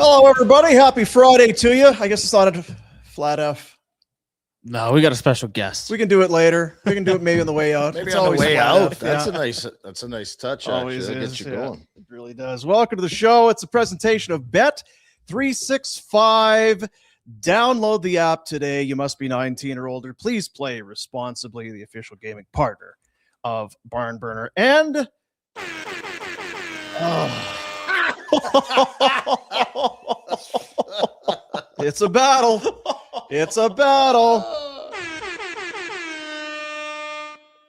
Hello, everybody. Happy Friday to you. I guess it's not a flat F. No, we got a special guest. We can do it later. We can do it maybe on the way out. Maybe it's on the way out. F, That's yeah. a nice touch. Always Actually, that is, gets you going. It really does. Welcome to the show. It's a presentation of Bet 365. Download the app today. You must be 19 or older. Please play responsibly. The official gaming partner of Barn Burner. And it's a battle. It's a battle.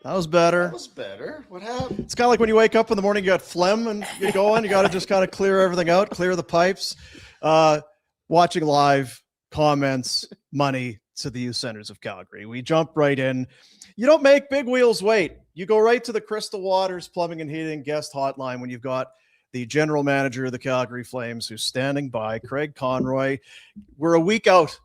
That was better. That was better. What happened? It's kind of like when you wake up in the morning, you got phlegm and you're going. You got to just kind of clear everything out, clear the pipes. Watching live, comments, money to the youth centers of Calgary. We jump right in. You don't make big wheels wait. You go right to the Crystal Waters Plumbing and Heating guest hotline when you've got the general manager of the Calgary Flames who's standing by, Craig Conroy. We're a week out.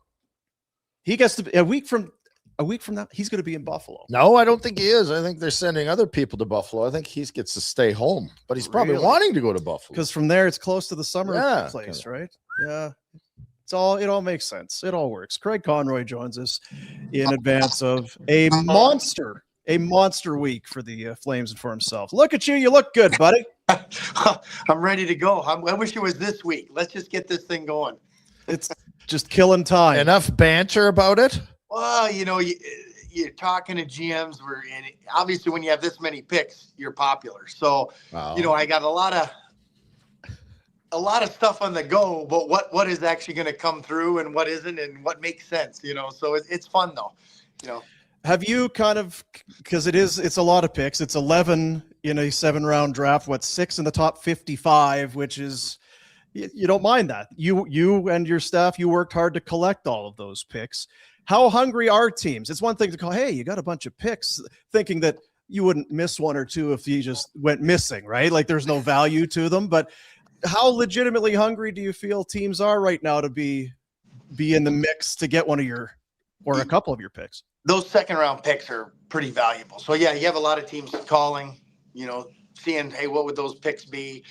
He gets to be a week from that. He's going to be in Buffalo. No, I don't think he is. I think they're sending other people to Buffalo. I think he gets to stay home, but he's probably wanting to go to Buffalo because from there it's close to the summer place, right? Yeah. It all makes sense. It all works. Craig Conroy joins us in advance of a monster week for the Flames and for himself. Look at you. You look good, buddy. I'm ready to go. I wish it was this week. Let's just get this thing going. It's just killing time. Enough banter about it. Well, you're talking to GMs and obviously when you have this many picks, you're popular. So, I got a lot of stuff on the go, but what is actually going to come through and what isn't and what makes sense, so it's fun though, Have you kind of, because it's a lot of picks, it's 11 in a 7-round draft, 6 in the top 55, which is, you don't mind that. You and your staff, you worked hard to collect all of those picks. How hungry are teams? It's one thing to call, hey, you got a bunch of picks, thinking that you wouldn't miss one or two if you just went missing, right? Like there's no value to them, but how legitimately hungry do you feel teams are right now to be in the mix to get one of your, or a couple of your picks? Those second-round picks are pretty valuable. So, yeah, you have a lot of teams calling, seeing, hey, what would those picks be?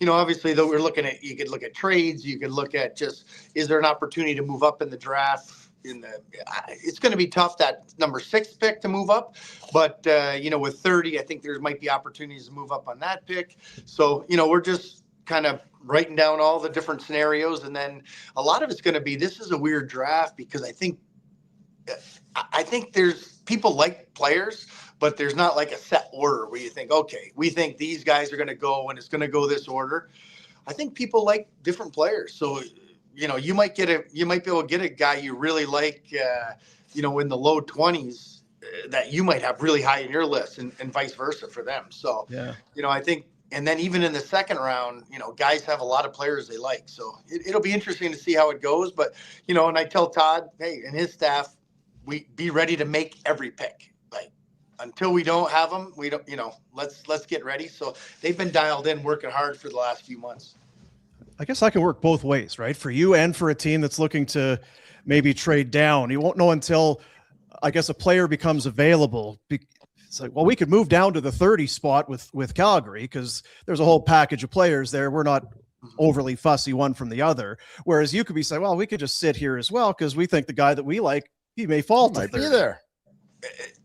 Obviously, though, you could look at trades. You could look at just, is there an opportunity to move up in the draft? It's going to be tough, that number 6 pick to move up. But, with 30, I think there might be opportunities to move up on that pick. So, we're just kind of writing down all the different scenarios. And then a lot of it's going to be, this is a weird draft because I think there's people like players, but there's not like a set order where you think, okay, we think these guys are going to go and it's going to go this order. I think people like different players. So, you might be able to get a guy you really like, in the low 20s that you might have really high in your list and vice versa for them. So, yeah. I think, and then even in the second round, guys have a lot of players they like. So it'll be interesting to see how it goes. But, and I tell Todd, hey, and his staff, we be ready to make every pick. Like until we don't have them, we don't, let's get ready. So they've been dialed in, working hard for the last few months. I guess I can work both ways, right? For you and for a team that's looking to maybe trade down. You won't know until, I guess, a player becomes available. It's like, well, we could move down to the 30 spot with Calgary because there's a whole package of players there. We're not overly fussy one from the other. Whereas you could be saying, well, we could just sit here as well because we think the guy that we like, he may fall to 30. Be there.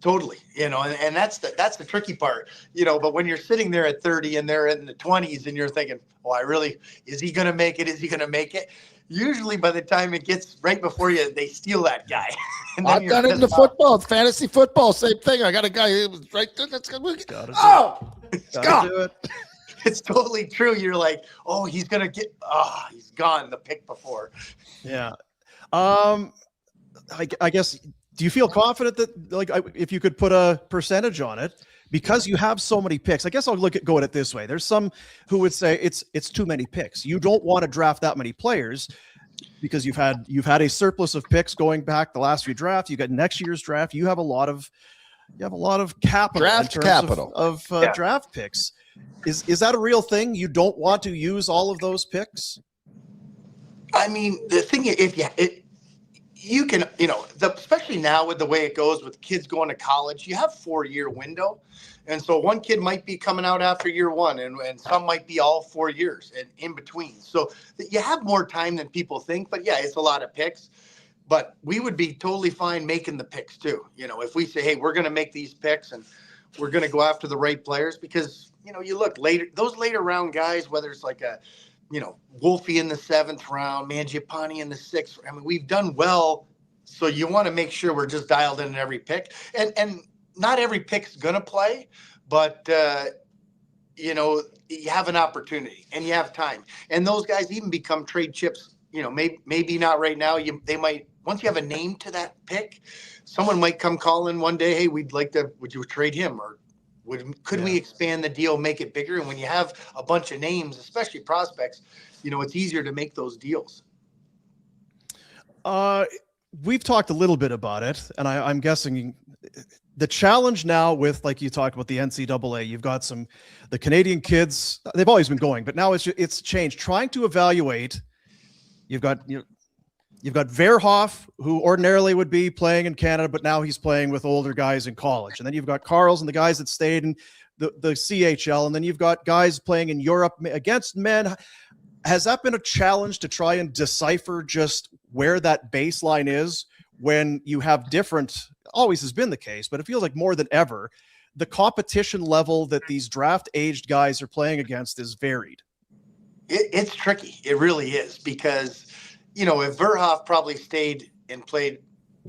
Totally, and that's the tricky part, but when you're sitting there at 30 and they're in the 20s and you're thinking, is he going to make it? Is he going to make it? Usually by the time it gets right before you, they steal that guy. And then I've done it in the football, fantasy football, same thing. I got a guy who was right there. That's good. It's gone. It's totally true. You're like, oh, he's going to get, he's gone the pick before. Yeah. I guess, do you feel confident that, if you could put a percentage on it, because you have so many picks? I guess I'll go at it this way. There's some who would say it's too many picks. You don't want to draft that many players because you've had a surplus of picks going back the last few drafts. You got next year's draft. You have a lot of capital, of draft picks. Is that a real thing? You don't want to use all of those picks? I mean, the thing, you can, especially now with the way it goes with kids going to college, you have 4-year window. And so one kid might be coming out after year one, and some might be all 4 years and in between. So you have more time than people think, but yeah, it's a lot of picks. But we would be totally fine making the picks too. If we say, hey, we're going to make these picks and we're going to go after the right players, because, you look later, those later round guys, whether it's like Wolfie in the 7th round, Mangiapane in the 6th. I mean, we've done well. So you want to make sure we're just dialed in every pick, and not every pick's going to play, but you have an opportunity and you have time, and those guys even become trade chips. Maybe not right now. They might, once you have a name to that pick, someone might come calling one day, hey, would you trade him, or could we expand the deal, make it bigger? And when you have a bunch of names, especially prospects, it's easier to make those deals. We've talked a little bit about it, and I'm guessing the challenge now with, like you talked about the NCAA, you've got the Canadian kids, they've always been going, but now it's changed. Trying to evaluate, you've got Verhoff, who ordinarily would be playing in Canada, but now he's playing with older guys in college. And then you've got Carels and the guys that stayed in the CHL, and then you've got guys playing in Europe against men. Has that been a challenge to try and decipher just where that baseline is when you have different, always has been the case, but it feels like more than ever, the competition level that these draft aged guys are playing against is varied? It's tricky. It really is, because, if Verhoff probably stayed and played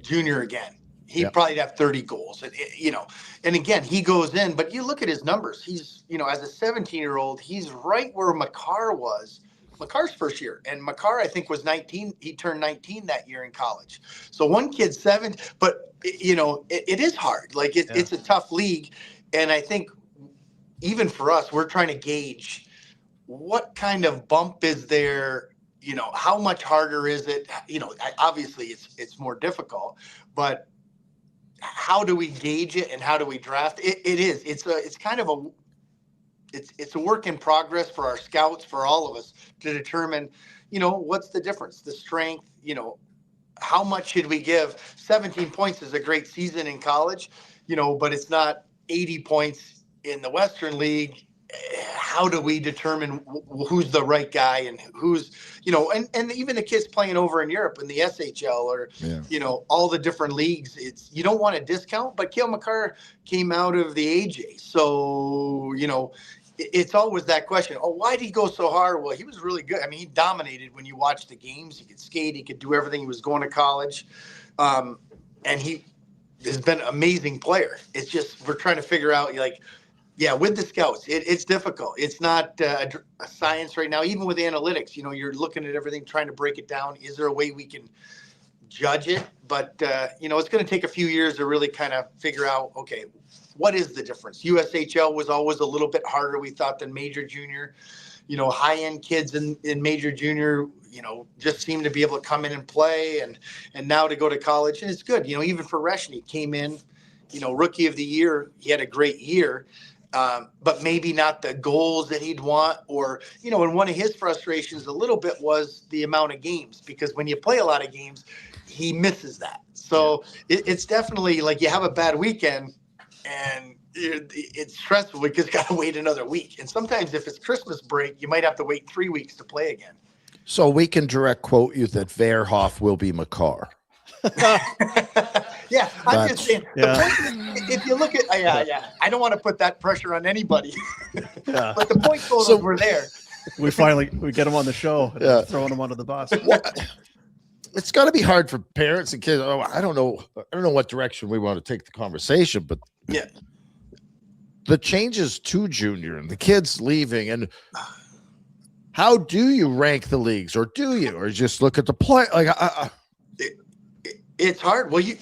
junior again, he'd probably have 30 goals, and again, he goes in, but you look at his numbers. He's, as a 17-year-old, he's right where Makar was. Makar's first year, and Makar, I think, was 19. He turned 19 that year in college. So one kid's 7, but it is hard. Like it's a tough league. And I think even for us, we're trying to gauge what kind of bump is there, how much harder is it? Obviously it's more difficult, but how do we gauge it and how do we draft it? It's kind of it's a work in progress for our scouts, for all of us, to determine, what's the difference, the strength, how much should we give? 17 points is a great season in college, but it's not 80 points in the Western League. How do we determine who's the right guy and who's, and even the kids playing over in Europe in the SHL or, all the different leagues, you don't want to discount, but Cale Makar came out of the AJ. So, it's always that question. Oh, why did he go so hard? Well, he was really good. I mean, he dominated when you watch the games. He could skate. He could do everything. He was going to college. And he has been an amazing player. It's just we're trying to figure out, with the scouts, it's difficult. It's not a science right now. Even with analytics, you're looking at everything, trying to break it down. Is there a way we can judge it? But, it's going to take a few years to really kind of figure out, okay, what is the difference? USHL was always a little bit harder, we thought, than major junior. High-end kids in major junior, just seem to be able to come in and play, and now to go to college. And it's good. Even for Reshny, came in, rookie of the year. He had a great year, but maybe not the goals that he'd want. Or, and one of his frustrations a little bit was the amount of games, because when you play a lot of games, he misses that. So it's definitely like you have a bad weekend, and it's stressful because you got to wait another week. And sometimes if it's Christmas break, you might have to wait 3 weeks to play again. So we can direct quote you that Verhoff will be Makar. Yeah, I'm just saying. The point is, if you look at, I don't want to put that pressure on anybody, but the point totals were there. We get him on the show, throwing him under the bus. It's got to be hard for parents and kids. I don't know what direction we want to take the conversation, but the changes to junior and the kids leaving, and how do you rank the leagues, or do you, or just look at the play? Like, it's hard. Well, you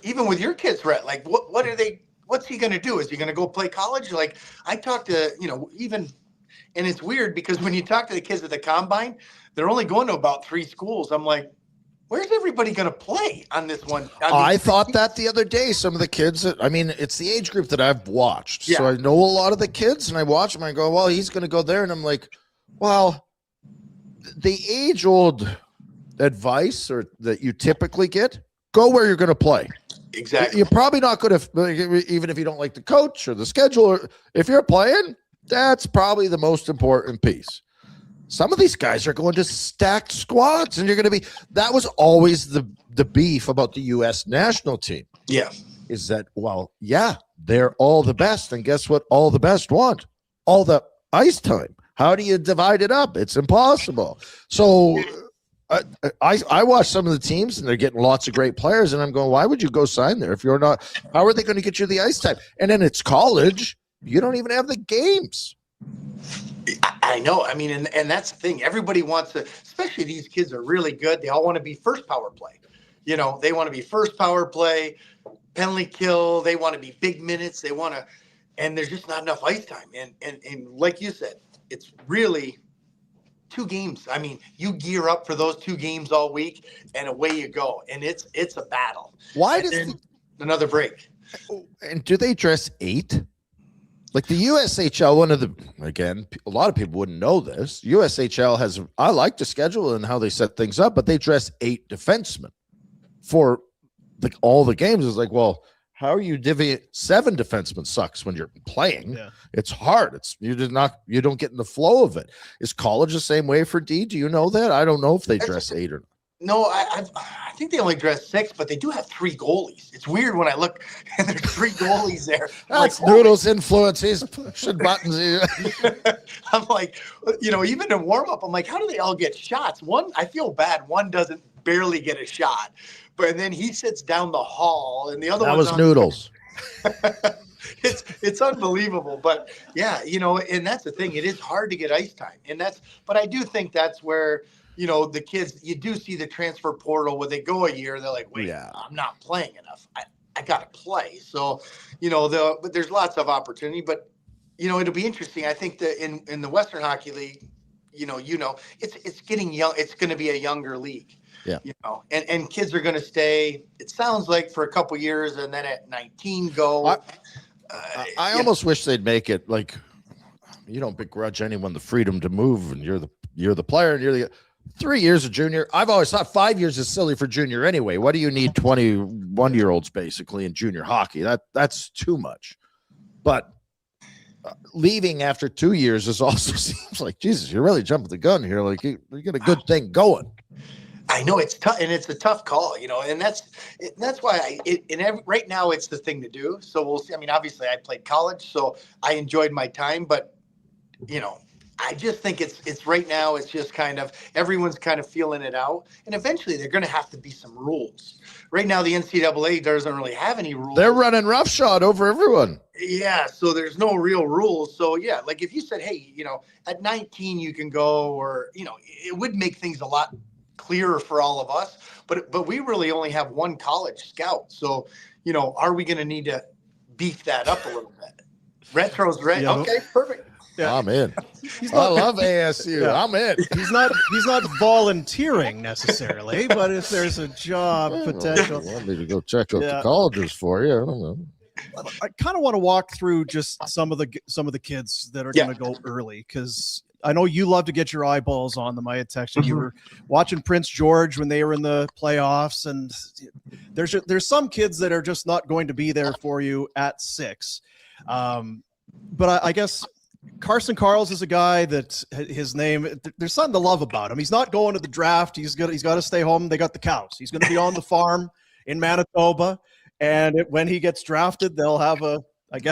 even with your kids, Rhett, like what are they? What's he going to do? Is he going to go play college? Like I talked to even, and it's weird because when you talk to the kids at the combine, they're only going to about 3 schools. I'm like, where's everybody going to play on this one? I thought that the other day. Some of the kids, it's the age group that I've watched. So I know a lot of the kids, and I watch them. I go, well, he's going to go there. And I'm like, well, the age-old advice that you typically get, go where you're going to play. Exactly. You're probably not going to, even if you don't like the coach or the schedule, or if you're playing, that's probably the most important piece. Some of these guys are going to stacked squads, and you're going to be. That was always the beef about the U.S. national team. Yeah. Is that, well, yeah, they're all the best, and guess what? All the best want all the ice time. How do you divide it up? It's impossible. So I watch some of the teams, and they're getting lots of great players, and I'm going, why would you go sign there if you're not? How are they going to get you the ice time? And then it's college. You don't even have the games. I know. I mean, and that's the thing. Everybody wants to, especially these kids are really good. They all want to be first power play. You know, they want to be first power play, penalty kill. They want to be big minutes. They want to, and there's just not enough ice time. And like you said, it's really 2 games. I mean, you gear up for those 2 games all week, and away you go. And it's a battle. Why and does another break? And do they dress 8? Like the USHL, a lot of people wouldn't know this. USHL has, I like the schedule and how they set things up, but they dress 8 defensemen for all the games. It's like, well, how are you divvying 7 defensemen sucks when you're playing? Yeah. It's hard. You don't get in the flow of it. Is college the same way for D? Do you know that? I don't know if they dress 8 or not. No, I think they only dress 6, but they do have 3 goalies. It's weird when I look and there's 3 goalies there. That's like, Noodle's influence. He's pushing buttons. I'm like, even in warm up, I'm like, how do they all get shots? One, I feel bad. One doesn't barely get a shot, but then he sits down the hall, and the other one was Noodles. It's unbelievable, but yeah, and that's the thing. It is hard to get ice time, but I do think that's where. The kids, you do see the transfer portal where they go a year, they're like, wait, I'm not playing enough. I got to play. So, but there's lots of opportunity, but, it'll be interesting. I think that in the Western Hockey League, it's getting young. It's going to be a younger league, and kids are going to stay, it sounds like, for a couple years, and then at 19 go. I almost wish they'd make it like, you don't begrudge anyone the freedom to move, and you're the player, and you're the 3 years of junior. I've always thought 5 years is silly for junior anyway. What do you need 21-year-olds basically in junior hockey? That's too much. But leaving after 2 years is also seems like, Jesus, you're really jumping the gun here. Like you get a good thing going. I know it's tough, and it's a tough call, and that's why right now it's the thing to do. So we'll see. I mean, obviously I played college, so I enjoyed my time, but I just think it's right now. It's just kind of everyone's kind of feeling it out, and eventually they're going to have to be some rules. Right now, the NCAA doesn't really have any rules. They're running roughshod over everyone. Yeah, so there's no real rules. So yeah, like if you said, hey, at 19 you can go, or it would make things a lot clearer for all of us. But we really only have one college scout. So are we going to need to beef that up a little bit? Retro's ready. Yeah. Okay, perfect. Yeah. I'm in. I love ASU. Yeah. I'm in. He's not volunteering necessarily, but if there's a job potential, I need to go check out the colleges for you. I don't know. I kind of want to walk through just some of the kids that are going to go early, because I know you love to get your eyeballs on them. I had texted you were watching Prince George when they were in the playoffs, and there's some kids that are just not going to be there for you at 6. But I guess Carson Carels is a guy that his name, there's something to love about him. He's not going to the draft. He's got to stay home. They got the cows. He's going to be on the farm in Manitoba. And when he gets drafted, they'll have a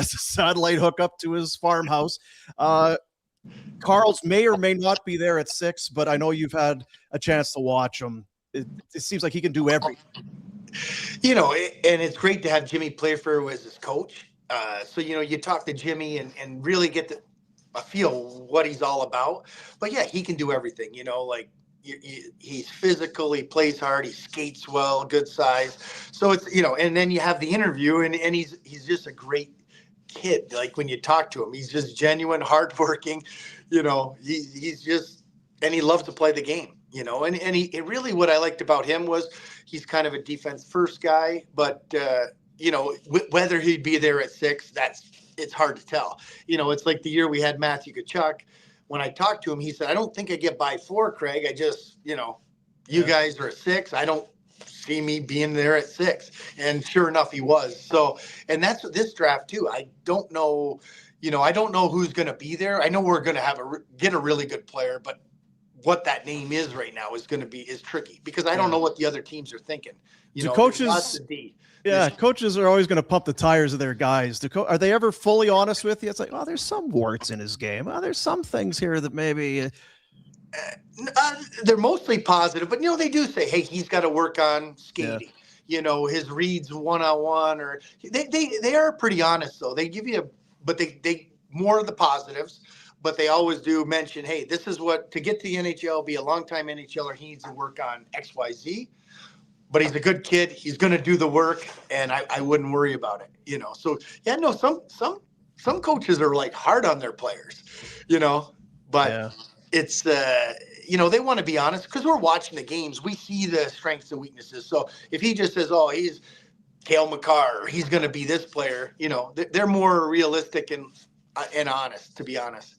satellite hookup to his farmhouse. Carels may or may not be there at 6, but I know you've had a chance to watch him. It seems like he can do everything. And it's great to have Jimmy Playfair as his coach. So, you talk to Jimmy and really get a feel what he's all about. But yeah, he can do everything, he's physical, he plays hard, he skates well, good size. So it's, and then you have the interview, and he's just a great kid. Like when you talk to him, he's just genuine, hardworking, he's just, and he loves to play the game, and he really, what I liked about him was he's kind of a defense first guy, but, whether he'd be there at 6, it's hard to tell. It's like the year we had Matthew Tkachuk. When I talked to him, he said, I don't think I get by 4, Craig. I just, you guys are at 6. I don't see me being there at 6. And sure enough, he was. So, and that's this draft too. I don't know, I don't know who's going to be there. I know we're going to get a really good player, but what that name is right now is tricky because I don't know what the other teams are thinking. Coaches, coaches are always going to pump the tires of their guys. Are they ever fully honest with you? It's like, oh, there's some warts in his game. Oh, there's some things here that maybe. They're mostly positive, but they do say, hey, he's got to work on skating. His reads one-on-one, or they are pretty honest though. They give you but they more of the positives, but they always do mention, hey, this is what to get to the NHL, be a longtime NHLer, he needs to work on XYZ. But he's a good kid. He's going to do the work, and I wouldn't worry about it. So yeah, no, some coaches are like hard on their players, but it's they want to be honest because we're watching the games. We see the strengths and weaknesses. So if he just says, oh, he's Cale Makar, or he's going to be this player, they're more realistic and honest, to be honest.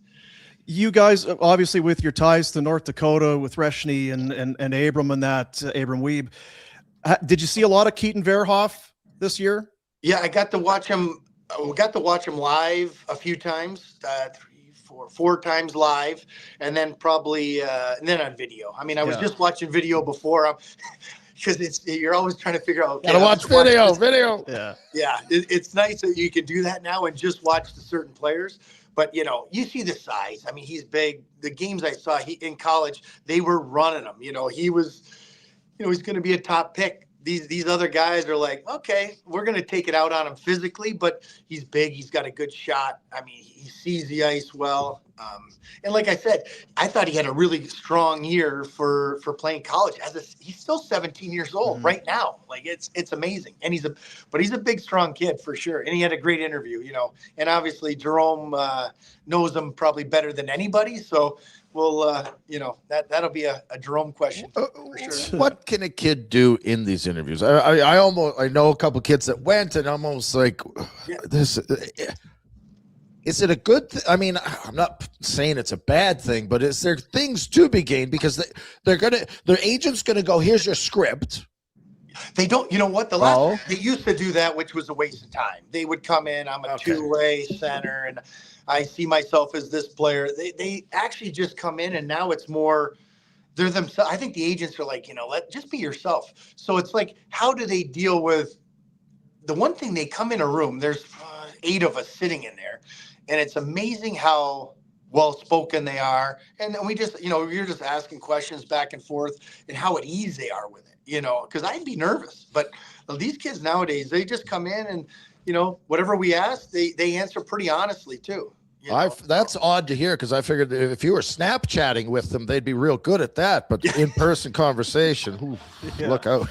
You guys, obviously, with your ties to North Dakota, with Reshny and Abram and Abram Wiebe, did you see a lot of Keaton Verhoff this year? Yeah, I got to watch him. We got to watch him live a few times, 4 times live, and then probably and then on video. I mean, I was just watching video before, because you're always trying to figure out. Gotta watch video. Yeah, it's nice that you can do that now and just watch the certain players. But you see the size. I mean, he's big. The games I saw in college, they were running him. He was. He's going to be a top pick. These other guys are like, okay, we're going to take it out on him physically, but he's big. He's got a good shot. I mean, he sees the ice well. And like I said, I thought he had a really strong year for playing college. He's still 17 years old right now. Like it's amazing. And he's a big, strong kid for sure. And he had a great interview, and obviously Jarome knows him probably better than anybody. So we'll, that'll be a Jarome question for sure. What can a kid do in these interviews? I know a couple kids that went, and I'm almost like, this. Is it a good thing? I mean, I'm not saying it's a bad thing, but is there things to be gained because their agent's gonna go, here's your script. They don't, what? They used to do that, which was a waste of time. They would come in, I'm a two-way center, and I see myself as this player. They actually just come in, and now it's more they're themselves. I think the agents are like, just be yourself. So it's like, how do they deal with the one thing? They come in a room, there's 8 of us sitting in there, and it's amazing how well-spoken they are. And we just, you're just asking questions back and forth and how at ease they are with it, because I'd be nervous. But these kids nowadays, they just come in and, whatever we ask, they answer pretty honestly too. That's odd to hear because I figured if you were Snapchatting with them, they'd be real good at that. But in-person conversation, look out.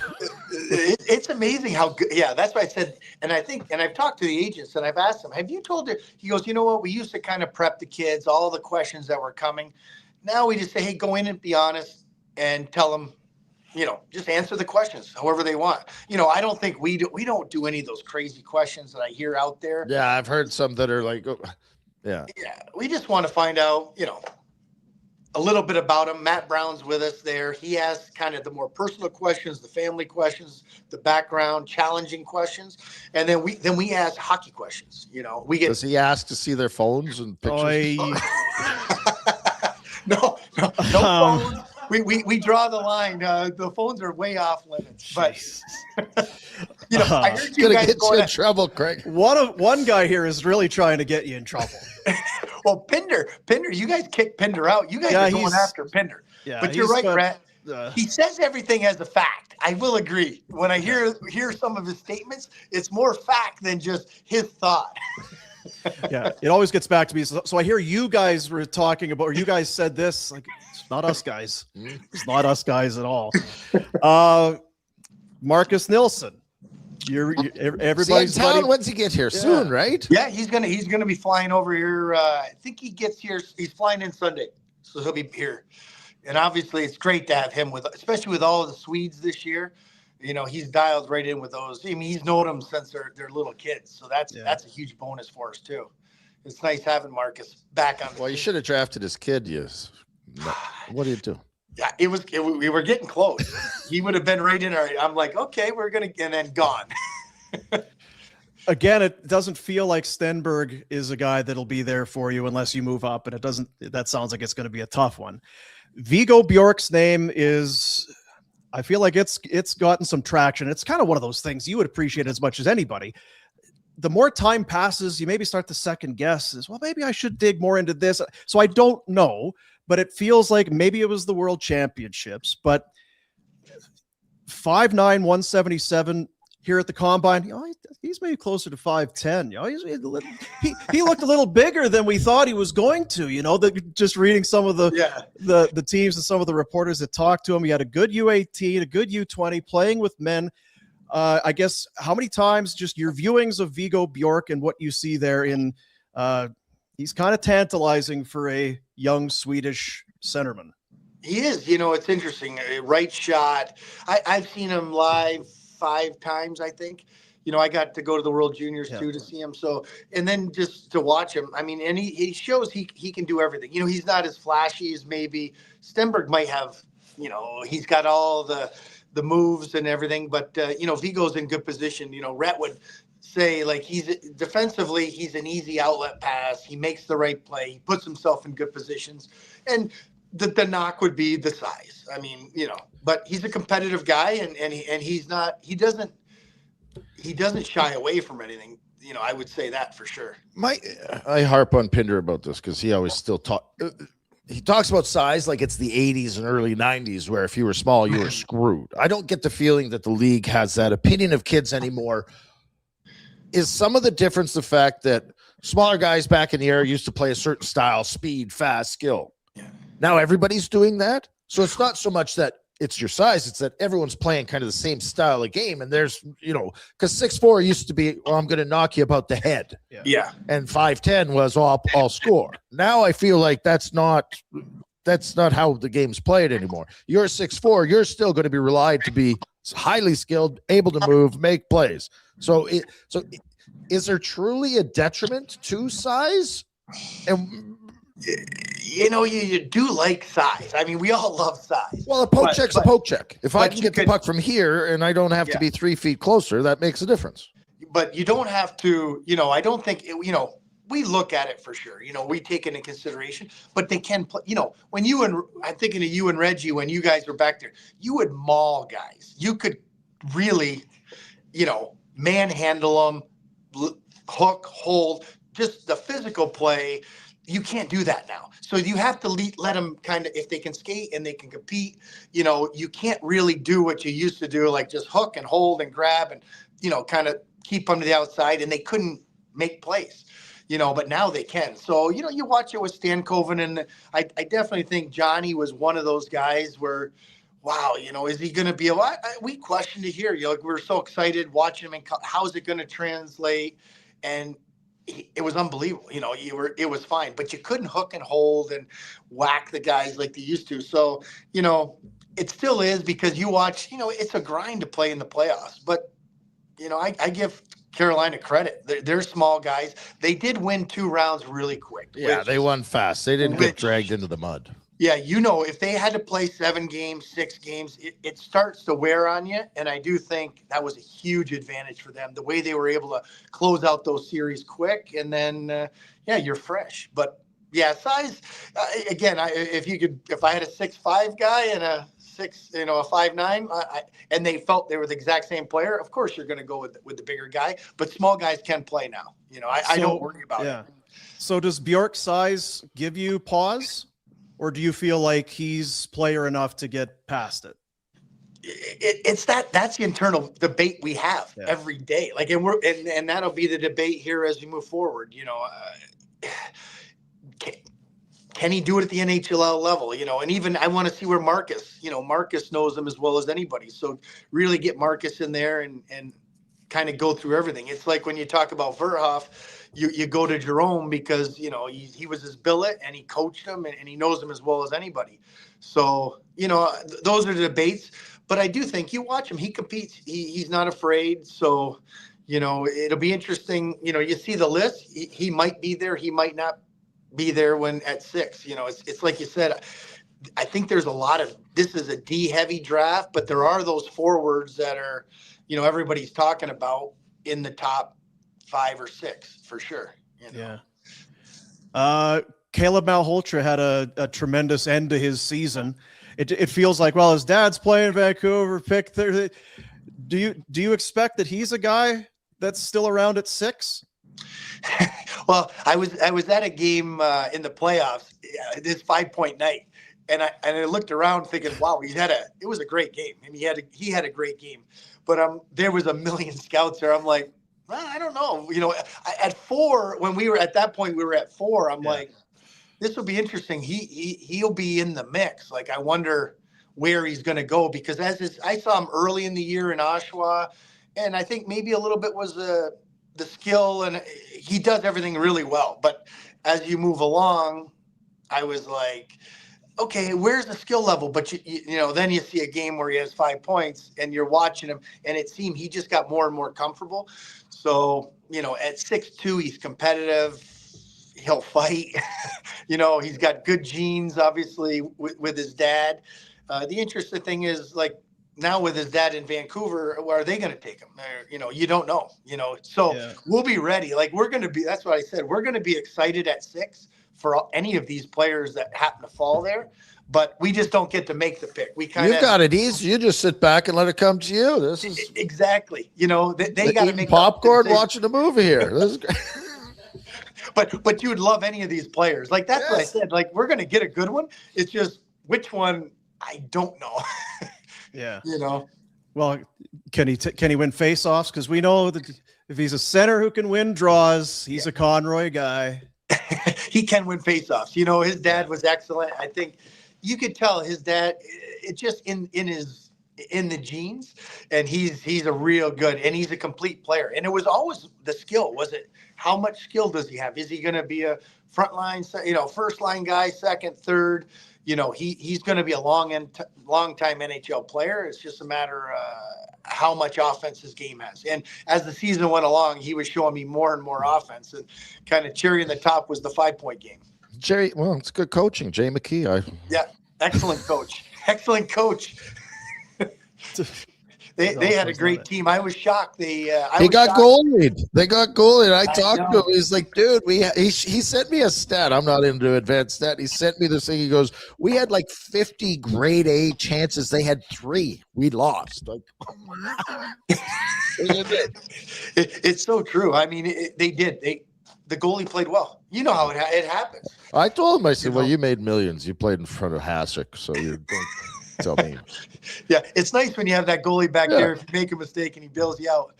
It's amazing how good. Yeah, that's why I said. And I've talked to the agents and I've asked them, have you told her? He goes, you know what? We used to kind of prep the kids, all the questions that were coming. Now we just say, hey, go in and be honest and tell them, just answer the questions however they want. I don't think we don't do any of those crazy questions that I hear out there. Yeah, I've heard some that are like, yeah, we just want to find out, a little bit about him. Matt Brown's with us there. He asks kind of the more personal questions, the family questions, the background, challenging questions, and then we ask hockey questions. Does he ask to see their phones and pictures? No phones. We draw the line. The phones are way off limits. But I heard you guys get you in trouble, Craig. One guy here is really trying to get you in trouble. Well, Pinder, you guys kicked Pinder out. You guys are going after Pinder. Yeah, but you're right, Brett. He says everything as a fact. I will agree. When I hear some of his statements, it's more fact than just his thought. Yeah, it always gets back to me. So I hear you guys were talking about, or you guys said this, like, it's not us guys. It's not us guys at all. Marcus Nilsson. Everybody's in town. When's he get here? Soon, right? Yeah, he's gonna be flying over here. I think he gets here. He's flying in Sunday, so he'll be here. And obviously, it's great to have him especially with all of the Swedes this year. He's dialed right in with those. I mean, he's known them since they're little kids, so that's a huge bonus for us too. It's nice having Marcus back on. Well, you should have drafted his kid. Yes. What do you do? Yeah, we were getting close. He would have been right in our. I'm like, okay, we're gonna, and then gone. Again, it doesn't feel like Stenberg is a guy that'll be there for you unless you move up, and it doesn't. That sounds like it's going to be a tough one. Viggo Bjork's name is. I feel like it's gotten some traction. It's kind of one of those things you would appreciate as much as anybody. The more time passes, you maybe start to second guess. Well, maybe I should dig more into this. So I don't know, but it feels like maybe it was the World Championships. But 5'9", 177 here at the combine. He's maybe closer to 5'10". He looked a little bigger than we thought he was going to. Just reading some of the teams and some of the reporters that talked to him, he had a good U18, a good U20, playing with men. I guess how many times just your viewings of Viggo Bjork and what you see there in he's kind of tantalizing for a young Swedish centerman. He is. It's interesting. Right shot. I've seen him live 5 times, I think. I got to go to the World Juniors too to see him. So, and then just to watch him, and he shows he can do everything. He's not as flashy as maybe Stenberg might have. He's got all the moves and everything, but Viggo's in good position. Rhett would say like he's defensively, he's an easy outlet pass. He makes the right play. He puts himself in good positions, and the knock would be the size. But he's a competitive guy, and he doesn't shy away from anything. I would say that for sure. I harp on Pinder about this because he always still he talks about size like it's the 80s and early 90s, where if you were small, you were screwed. I don't get the feeling that the league has that opinion of kids anymore. Is some of the difference the fact that smaller guys back in the era used to play a certain style, speed, fast, skill? Yeah. Now everybody's doing that. So it's not so much that it's your size, it's that everyone's playing kind of the same style of game. And there's, because 6'4" used to be, I'm going to knock you about the head. Yeah. And 5'10" was all score. Now I feel like that's not how the game's played anymore. You're 6'4", you're still going to be relied to be highly skilled, able to move, make plays. So is there truly a detriment to size? And you do like size. We all love size. Well, a poke check's a poke check. If I can get the puck from here and I don't have to be 3 feet closer, that makes a difference. But you don't have to, I don't think, we look at it for sure. We take into consideration, but they can play, when I'm thinking of you and Reggie, when you guys were back there, you would maul guys. You could really, manhandle them, hook, hold, just the physical play. You can't do that now. So you have to let them kind of, if they can skate and they can compete, you can't really do what you used to do, like just hook and hold and grab and, kind of keep them to the outside, and they couldn't make plays, but now they can. So, you watch it with Stankoven, and I definitely think Johnny was one of those guys where, wow, is he going to be able, we questioned it here. We're so excited watching him, and how's it going to translate? And it was unbelievable. It was fine, but you couldn't hook and hold and whack the guys like they used to. So, it still is, because you watch, it's a grind to play in the playoffs, but, I give Carolina credit. They're small guys. They did win 2 rounds really quick. Yeah, they won fast. They didn't get dragged into the mud. Yeah, if they had to play 7 games, 6 games, it starts to wear on you. And I do think that was a huge advantage for them, the way they were able to close out those series quick. And then, you're fresh. But, size, again, if I had a 6'5" guy and a 5'9", and they felt they were the exact same player, of course you're going to go with the bigger guy. But small guys can play now. I don't worry about it. So does Bjork's size give you pause? Or do you feel like he's player enough to get past it? It's that's the internal debate we have every day. Like, and that'll be the debate here as we move forward. Can he do it at the NHL level? And even I want to see where Marcus knows him as well as anybody. So really get Marcus in there and kind of go through everything. It's like when you talk about Verhoff, you go to Jarome because, he was his billet and he coached him and he knows him as well as anybody. So, those are the debates. But I do think you watch him. He competes. He's not afraid. So, it'll be interesting. You see the list. He might be there. He might not be there when at 6. It's like you said, I think there's a lot of, this is a D heavy draft, but there are those forwards that are, everybody's talking about in the top 5 or 6 for sure. Yeah. Caleb Malhotra had a tremendous end to his season. It feels like, well, his dad's playing Vancouver, pick 30. Do you expect that he's a guy that's still around at 6? Well, I was at a game in the playoffs, this 5-point night, and I looked around thinking, wow, it was a great game, and he had a great game, but there was a million scouts there. I'm like, well, I don't know, at 4, when we were at that point, we were at 4. I'm like, this will be interesting. He'll be in the mix. Like, I wonder where he's going to go, because I saw him early in the year in Oshawa, and I think maybe a little bit was the skill, and he does everything really well. But as you move along, I was like, okay, where's the skill level? But then you see a game where he has 5 points, and you're watching him, and it seemed he just got more and more comfortable. So, at 6'2", he's competitive. He'll fight. He's got good genes, obviously, with his dad. The interesting thing is, like, now with his dad in Vancouver, where are they going to take him? You don't know, so we'll be ready. Like, that's what I said. We're going to be excited at 6 for any of these players that happen to fall there, but we just don't get to make the pick. You've got it easy. You just sit back and let it come to you. This is exactly, they got to make popcorn watching a movie here. This is great. But you would love any of these players. Like, that's what I said. Like, we're going to get a good one. It's just which one, I don't know. Yeah. Well, can he win face-offs? Because we know that if he's a center who can win draws, he's a Conroy guy. He can win face-offs. His dad was excellent. I think you could tell his dad, it just in the genes, and he's a real good, and he's a complete player. And it was always the skill. Was it, how much skill does he have? Is he going to be a front line, first line guy, second, third? He's going to be a long time NHL player. It's just a matter how much offense his game has. And as the season went along, he was showing me more and more offense. And kind of cherry in the top was the 5-point game. Jerry, well, it's good coaching. Jay McKee. Yeah, excellent coach. Excellent coach. They had a great team. I was shocked. He got goalied. They got goalied. I talked to him. He's like, dude, he sent me a stat. I'm not into advanced stat. He sent me this thing. He goes, we had like 50 grade A chances. They had 3. We lost. Like, it's so true. I mean, they did. The goalie played well. You know how it happens. I told him, I said, well, you made millions. You played in front of Haverstock, so you're tell me. Yeah, it's nice when you have that goalie back there. If you make a mistake and he bails you out,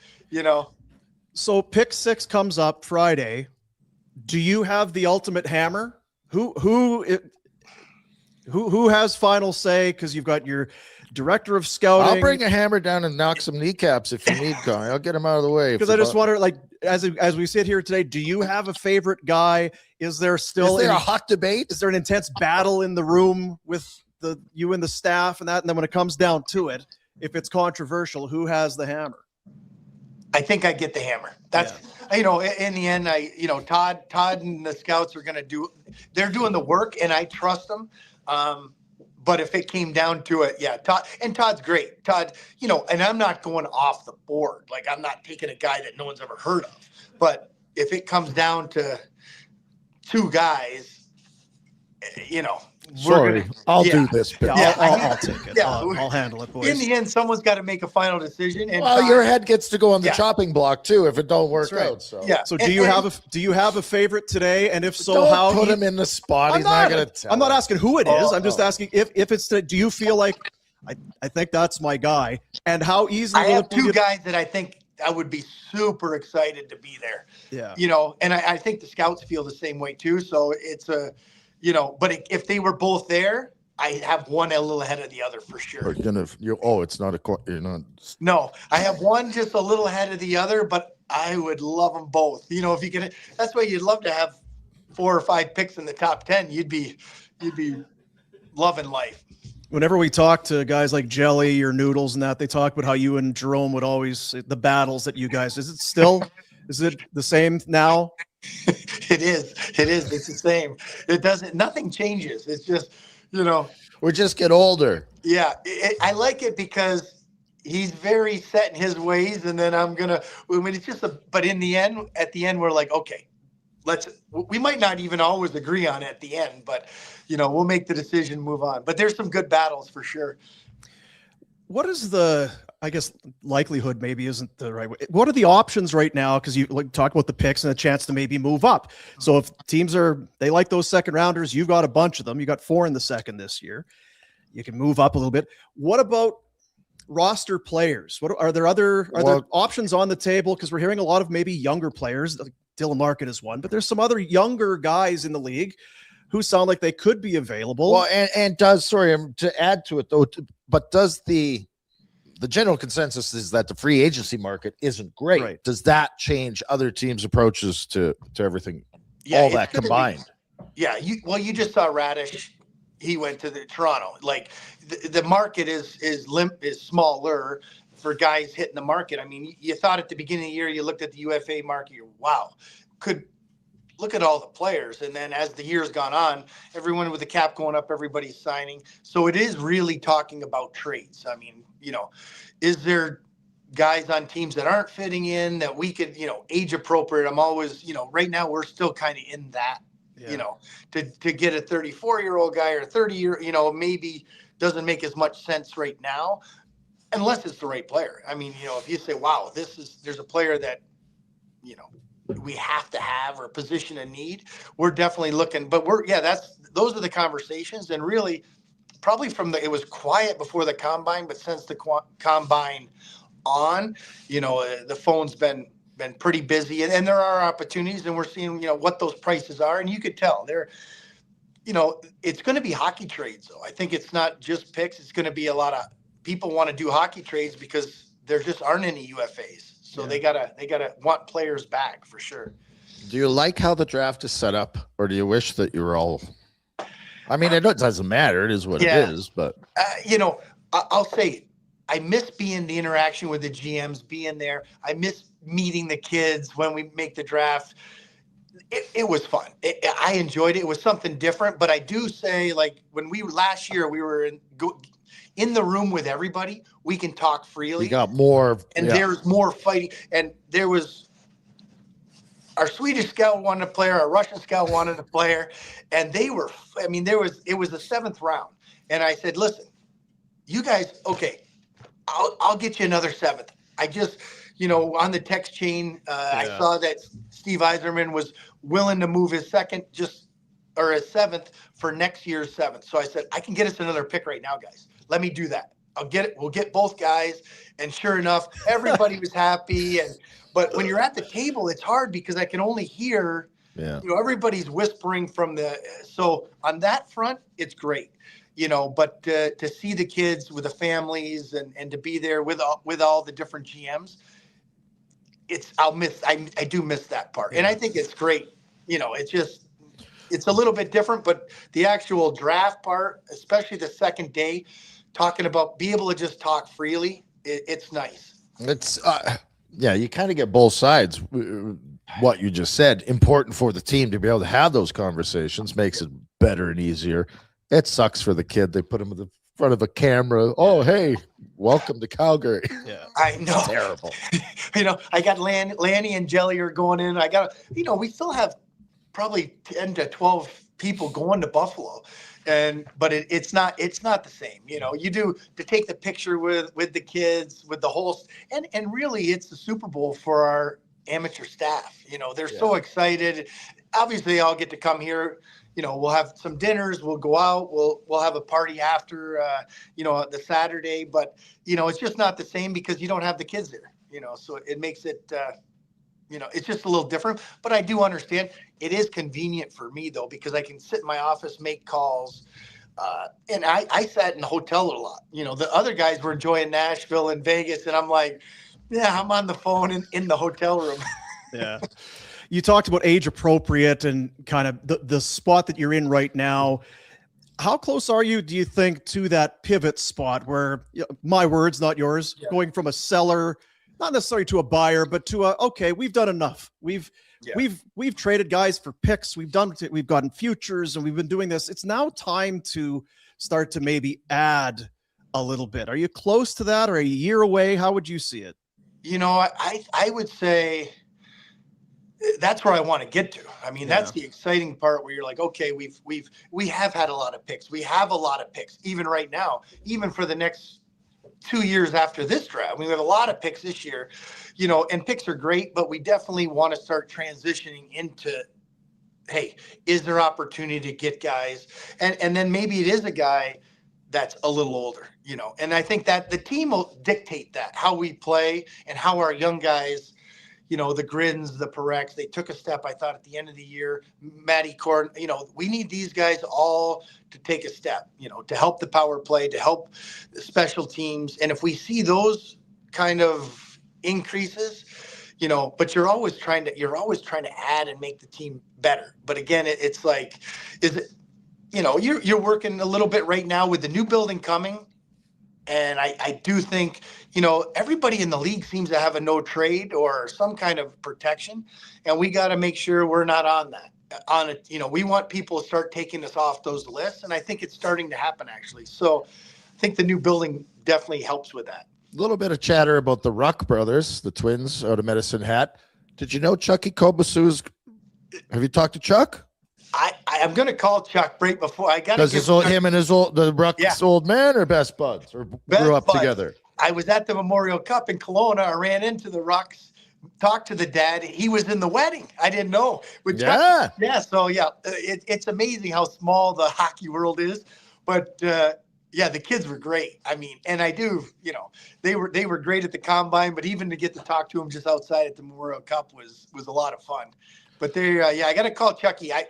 So pick 6 comes up Friday. Do you have the ultimate hammer? Who has final say? Because you've got your director of scouting. I'll bring a hammer down and knock some kneecaps if you need, Connie. I'll get him out of the way. Because I just wonder, like, as we sit here today, do you have a favorite guy? Is there a hot debate? Is there an intense battle in the room with you and the staff and that? And then when it comes down to it, if it's controversial, who has the hammer? I think I get the hammer. That's, in the end, Todd and the scouts are going to they're doing the work, and I trust them. But if it came down to it, Todd's great. Todd, and I'm not going off the board. Like, I'm not taking a guy that no one's ever heard of. But if it comes down to 2 guys, I'll do this. I'll take it. I'll handle it, boys. In the end, someone's got to make a final decision. And your head gets to go on the chopping block too if it don't work out. So So do you have a favorite today? And if so, don't how put him in the spot? He's not going to tell. I'm not asking who it is. I'm just asking if it's today. Do you feel like I think that's my guy? And how easily? I have 2 guys that I think I would be super excited to be there. Yeah. And I think the scouts feel the same way too. So it's but if they were both there, I have one a little ahead of the other for sure. It's not you're not. No, I have one just a little ahead of the other, but I would love them both. If you could, that's why you'd love to have 4 or 5 picks in the top 10. You'd be loving life. Whenever we talk to guys like Jelly or Noodles and that, they talk about how you and Jarome would always, the battles that you guys, is it the same now? It is. It's the same. Nothing changes. It's just, We just get older. Yeah, I like it because he's very set in his ways, and then it's just but in the end, at the end, we're like, okay, we might not even always agree on it at the end, but we'll make the decision, move on. But there's some good battles for sure. What is I guess likelihood maybe isn't the right way. What are the options right now? Because you talk about the picks and a chance to maybe move up. So if teams they like those second rounders, you've got a bunch of them. You got 4 in the second this year. You can move up a little bit. What about roster players? Are there options on the table? Because we're hearing a lot of maybe younger players. Dylan Larkin is one, but there's some other younger guys in the league who sound like they could be available. Well, and to add to it though, but does the general consensus is that the free agency market isn't great. Right. Does that change other teams' approaches to everything? Yeah, all that combined. You just saw Radish. He went to the Toronto. Like the market is smaller for guys hitting the market. I mean, you thought at the beginning of the year, you looked at the UFA market, could look at all the players. And then as the year's gone on, everyone with the cap going up, everybody's signing. So it is really talking about trades. I mean, is there guys on teams that aren't fitting in that we could, age appropriate? I'm always, right now we're still kind of in that, to get a 34-year-old guy or 30-year, maybe doesn't make as much sense right now, unless it's the right player. I mean, if you say, wow, there's a player that, we have to have or position a need, we're definitely looking, but those are the conversations. And really probably it was quiet before the combine, but since the combine on, the phone's been pretty busy, and there are opportunities, and we're seeing, what those prices are. And you could tell it's going to be hockey trades though. I think it's not just picks. It's going to be a lot of people want to do hockey trades because there just aren't any UFAs. So they gotta want players back for sure. Do you like how the draft is set up, or do you wish that you were all? I mean, it doesn't matter. It is what it is. But I'll say I miss being the interaction with the GMs, being there. I miss meeting the kids when we make the draft. It was fun. I enjoyed it. It was something different. But I do say, like when last year we were in the room with everybody, we can talk freely. We got more, and there's more fighting. And there was our Swedish scout wanted a player, our Russian scout wanted a player, and they were. I mean, it was the 7th round, and I said, "Listen, you guys, okay, I'll get you another 7th." I just, on the text chain, I saw that Steve Yzerman was willing to move his 2nd, or his 7th for next year's 7th. So I said, I can get us another pick right now, guys. Let me do that. I'll get it. We'll get both guys. And sure enough, everybody was happy. But when you're at the table, it's hard because I can only hear, everybody's whispering from so on that front, it's great, but to see the kids with the families and to be there with all the different GMs, I do miss that part. And I think it's great. It's a little bit different, but the actual draft part, especially the second day, talking about be able to just talk freely, it's nice. It's you kind of get both sides. What you just said, important for the team to be able to have those conversations, makes it better and easier. It sucks for the kid. They put him in the front of a camera. Oh, hey, welcome to Calgary. Yeah, I know. It's terrible. I got Lanny and Jelly are going in. I got, we still have probably 10 to 12 people going to Buffalo. But it's not the same. You do to take the picture with the kids, with the whole, and really it's the Super Bowl for our amateur staff. They're so excited. Obviously I'll get to come here. We'll have some dinners, we'll go out, we'll have a party after, the Saturday, but it's just not the same because you don't have the kids there, so it makes it, it's just a little different, but I do understand it is convenient for me though, because I can sit in my office, make calls. And I sat in the hotel a lot. The other guys were enjoying Nashville and Vegas, and I'm like, yeah, I'm on the phone in the hotel room. Yeah. You talked about age appropriate and kind of the spot that you're in right now. How close are you, do you think, to that pivot spot where, my words, not yours, going from a seller, not necessarily to a buyer, but to okay, we've done enough. We've Yeah. We've traded guys for picks. We've gotten futures, and we've been doing this. It's now time to start to maybe add a little bit. Are you close to that, or a year away? How would you see it? I would say that's where I want to get to. I mean, that's the exciting part where you're like, okay, we have had a lot of picks. We have a lot of picks, even right now, even for the next 2 years after this draft. We have a lot of picks this year, and picks are great, but we definitely want to start transitioning into, hey, is there opportunity to get guys? And then maybe it is a guy that's a little older, and I think that the team will dictate that, how we play and how our young guys, the Grins, the Parex, they took a step, I thought, at the end of the year. Matty Corn, we need these guys all to take a step, to help the power play, to help the special teams. And if we see those kind of increases, but you're always trying to add and make the team better. But again, it's like, is it, you're working a little bit right now with the new building coming. And I do think, everybody in the league seems to have a no trade or some kind of protection. And we got to make sure we're not on that. We want people to start taking us off those lists. And I think it's starting to happen, actually. So I think the new building definitely helps with that. A little bit of chatter about the Ruck Brothers, the twins out of Medicine Hat. Did you know Chucky Kobasu's? Have you talked to Chuck? I'm going to call Chuck right before I got. Does him and the Ruck's old man are best buds or grew up together? I was at the Memorial Cup in Kelowna. I ran into the Rucks, talked to the dad. He was in the wedding. I didn't know. Yeah. So it's amazing how small the hockey world is. But the kids were great. I mean, and I do, they were great at the combine. But even to get to talk to them just outside at the Memorial Cup was a lot of fun. But I got to call Chucky. I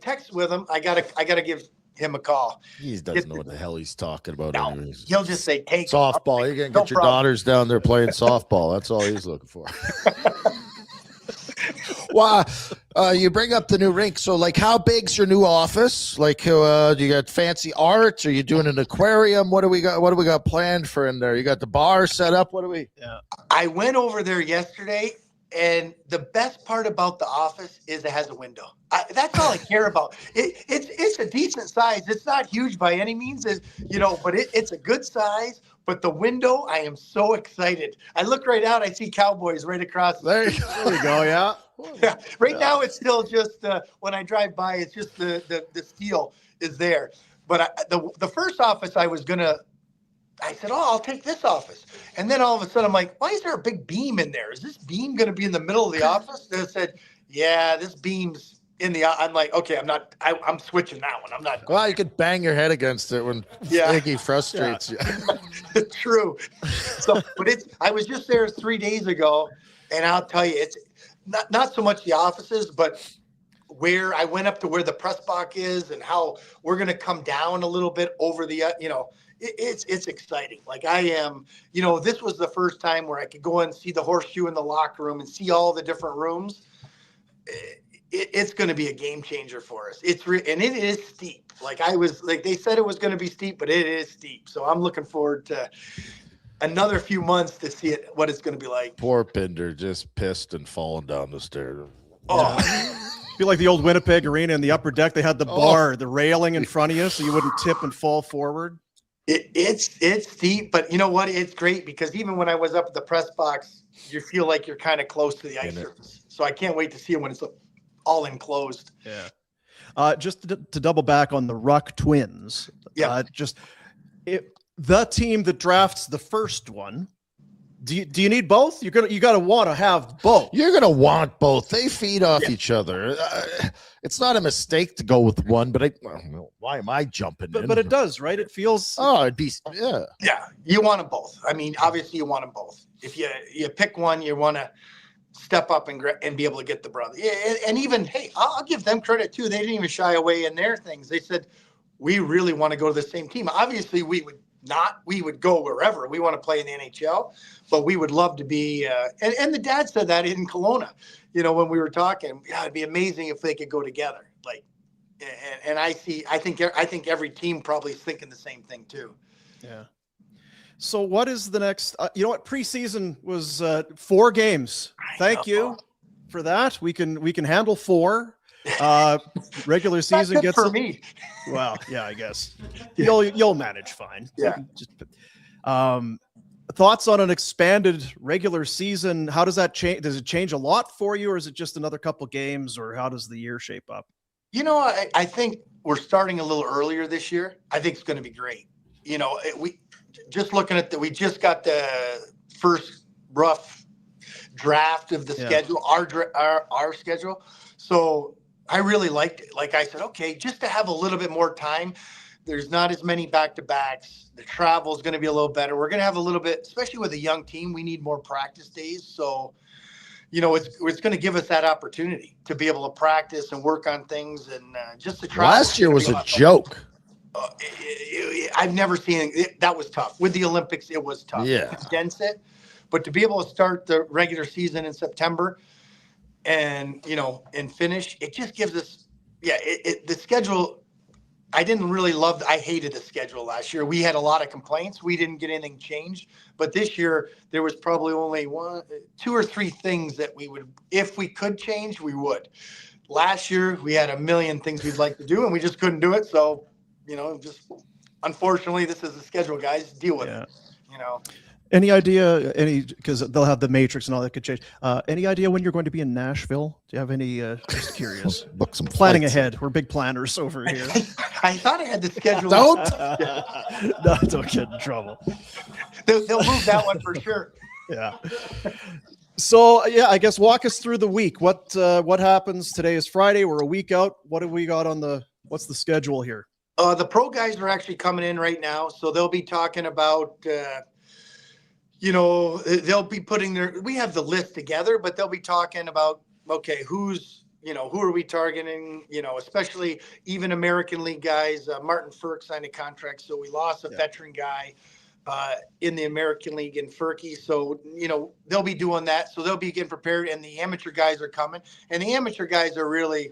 text with him. I gotta give him a call. He doesn't know what the hell he's talking about. No, anyways. He'll just say, take softball. You're going to get your daughters down there playing softball. That's all he's looking for. Wow. You bring up the new rink. So, how big's your new office? Do you got fancy art? Are you doing an aquarium? What do we got planned for in there? You got the bar set up? What do we? Yeah. I went over there yesterday. And the best part about the office is it has a window. That's all I care about. It's a decent size. It's not huge by any means, but it's a good size. But the window, I am so excited. I look right out. I see Cowboys right across. There you go. Yeah. Yeah. Right now, it's still just when I drive by, it's just the steel is there. But the first office I said, I'll take this office. And then all of a sudden, I'm like, why is there a big beam in there? Is this beam going to be in the middle of the office? They said, yeah, this beam's in the. I'm like, okay, I'm switching that one. I'm not. Well, you could bang your head against it when Iggy frustrates you. True. So, but I was just there 3 days ago, and I'll tell you, it's not so much the offices, but where I went up to where the press box is and how we're going to come down a little bit over the, it's exciting. Like I am, this was the first time where I could go and see the horseshoe in the locker room and see all the different rooms. It's going to be a game changer for us. And it is steep. They said it was going to be steep, but it is steep. So I'm looking forward to another few months to see what it's going to be like. Poor Pinder, just pissed and falling down the stairs. Oh, feel like the old Winnipeg Arena in the upper deck. They had the bar, the railing in front of you, so you wouldn't tip and fall forward. It's steep, but you know what? It's great because even when I was up at the press box, you feel like you're kind of close to the ice surface. So I can't wait to see it when it's all enclosed. Yeah. Just to double back on the Ruck twins. Yeah. The team that drafts the first one. Do you need both? You gotta want to have both. You're gonna want both. They feed off each other. It's not a mistake to go with one, but why am I jumping in? But it does, right? It feels. It'd be Yeah, you want them both. I mean, obviously you want them both. If you pick one, you want to step up and be able to get the brother. Yeah, and even I'll give them credit too. They didn't even shy away in their things. They said we really want to go to the same team. Obviously, we would go wherever. We want to play in the NHL, but we would love to be. And the dad said that in Kelowna, when we were talking. Yeah, it'd be amazing if they could go together. And I think every team probably is thinking the same thing too. Yeah. So what is the next? Preseason was 4 games. Thank you. for that. We can handle 4. Regular season gets for me. Well, yeah, I guess you'll manage fine. Yeah. Just, thoughts on an expanded regular season? How does that change? Does it change a lot for you, or is it just another couple games, or how does the year shape up? I think we're starting a little earlier this year. I think it's going to be great. We just looking at we just got the first rough draft of the schedule, our schedule. So I really liked it. Like I said, okay, just to have a little bit more time. There's not as many back-to-backs. The travel is going to be a little better. We're going to have a little bit, especially with a young team, we need more practice days. So, it's going to give us that opportunity to be able to practice and work on things. And just the travel. Last year was a joke. I've never seen it. That was tough. With the Olympics, it was tough. Yeah. To condense it. But to be able to start the regular season in September and finish, it just gives us, the schedule. I didn't really I hated the schedule last year. We had a lot of complaints. We didn't get anything changed. But this year, there was probably only 2 or 3 things that we would, if we could change, we would. Last year, we had a million things we'd like to do, and we just couldn't do it. So, just unfortunately, this is the schedule, guys. Deal with it. Any idea, because they'll have the Matrix and all that could change. Any idea when you're going to be in Nashville? Do you have any, just curious? Book some planning flights. ahead. We're big planners over here. I thought I had the schedule. Don't. No, don't get in trouble. They'll move that one for sure. Yeah. So, I guess walk us through the week. What happens? Today is Friday. We're a week out. What have we got what's the schedule here? The pro guys are actually coming in right now. So they'll be talking about, they'll be we have the list together, but they'll be talking about, okay, who are we targeting? Especially even American League guys. Martin Ferk signed a contract, so we lost a veteran guy in the American League in Ferky. So, they'll be doing that. So they'll be getting prepared, and the amateur guys are coming. And the amateur guys are really,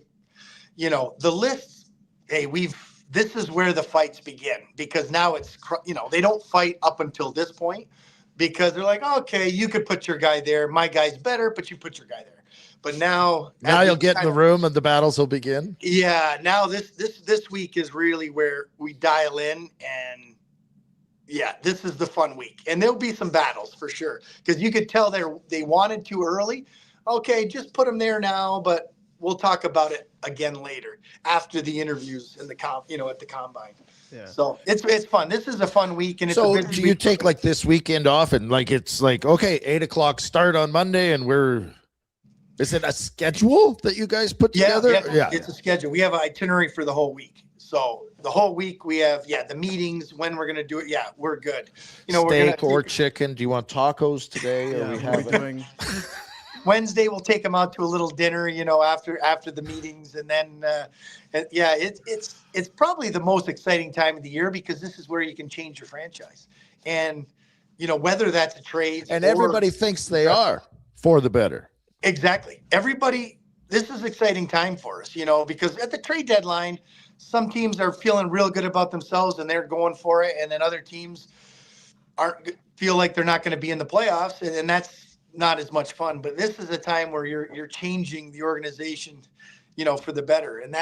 the lists, hey, this is where the fights begin, because now it's, they don't fight up until this point. Because they're like, okay, you could put your guy there. My guy's better, but you put your guy there. But now you'll get in the room and the battles will begin. Yeah. Now this week is really where we dial in, and this is the fun week. And there'll be some battles for sure, because you could tell they wanted too early. Okay, just put them there now, but we'll talk about it again later after the interviews and at the combine. Yeah. So it's fun. This is a fun week, and it's so a do you take like this weekend off, and it's like, okay, 8:00 start on Monday, and is it a schedule that you guys put together? Yeah, it's a schedule. We have an itinerary for the whole week. So the whole week we have the meetings, when we're gonna do it. Yeah, we're good. Steak or chicken? Do you want tacos today? Yeah, or we have doing. Wednesday we'll take them out to a little dinner, after the meetings, and then it's probably the most exciting time of the year, because this is where you can change your franchise, and whether that's a trade, and everybody thinks they are for the better. Exactly. This is exciting time for us, because at the trade deadline, some teams are feeling real good about themselves and they're going for it, and then other teams feel like they're not going to be in the playoffs, and that's not as much fun. But this is a time where you're changing the organization, for the better. And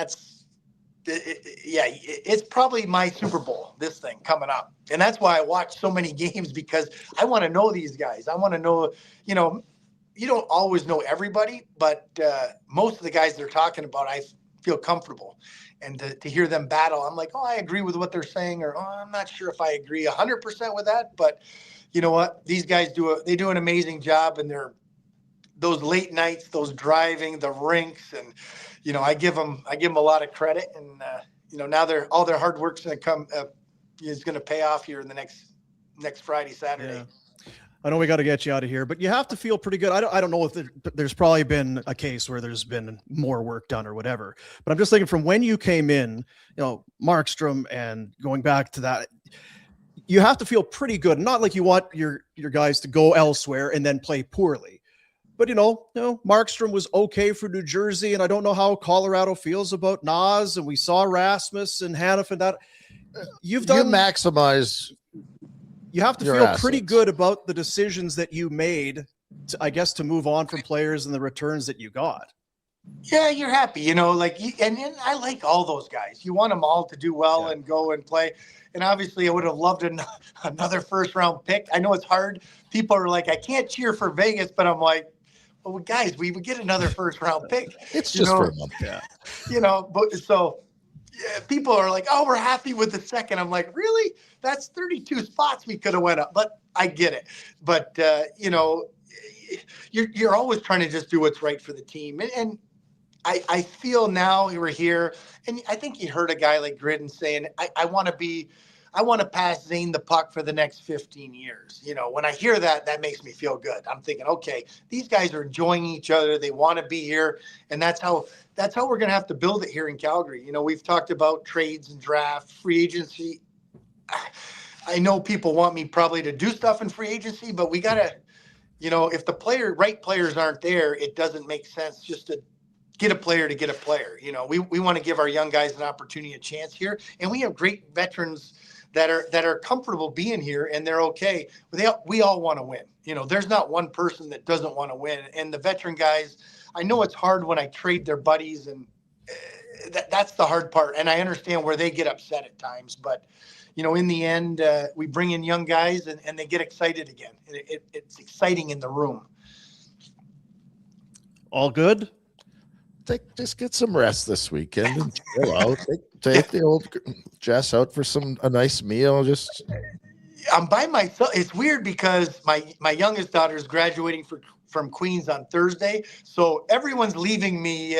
it's probably my Super Bowl, this thing coming up. And that's why I watch so many games, because I want to know these guys. I want to know, you don't always know everybody, but most of the guys they're talking about, I feel comfortable. And to hear them battle, I'm like, oh, I agree with what they're saying, or oh, I'm not sure if I agree 100% with that, but you know what? These guys do an amazing job, and those late nights, those driving, the rinks, and I give them a lot of credit, and now all their hard work's going to is going to pay off here in the next Friday, Saturday. Yeah. I know we got to get you out of here, but you have to feel pretty good. I don't know if there's probably been a case where there's been more work done or whatever, but I'm just thinking from when you came in, Markstrom, and going back to that, you have to feel pretty good. Not like you want your guys to go elsewhere and then play poorly. But, Markstrom was okay for New Jersey, and I don't know how Colorado feels about Nas, and we saw Rasmus and Hanif and that. You maximize. You have to feel pretty good about the decisions that you made I guess, to move on from players and the returns that you got. Yeah, you're happy, and I like all those guys. You want them all to do well and go and play. And obviously, I would have loved another first-round pick. I know it's hard. People are like, I can't cheer for Vegas, but I'm like, well, guys, we would get another first-round pick. It's just for a month. Yeah. But so people are like, oh, we're happy with the second. I'm like, really? That's 32 spots we could have went up. But I get it. But, you're always trying to just do what's right for the team. And I feel now we're here, and I think you heard a guy like Gridden saying, I want to pass Zane the puck for the next 15 years. When I hear that, that makes me feel good. I'm thinking, okay, these guys are enjoying each other. They want to be here. And that's how we're going to have to build it here in Calgary. We've talked about trades and draft, free agency. I know people want me probably to do stuff in free agency, but we got to, if the right players aren't there, it doesn't make sense just to get a player to get a player. We want to give our young guys an opportunity, a chance here. And we have great veterans that are comfortable being here, and they're okay. We all want to win. There's not one person that doesn't want to win. And the veteran guys, I know it's hard when I trade their buddies, and that's the hard part. And I understand where they get upset at times, but in the end, we bring in young guys and they get excited again. It's exciting in the room. All good? Just get some rest this weekend and chill out. Take the old Jess out for a nice meal. I'm by myself. It's weird because my youngest daughter is graduating from Queens on Thursday, so everyone's leaving me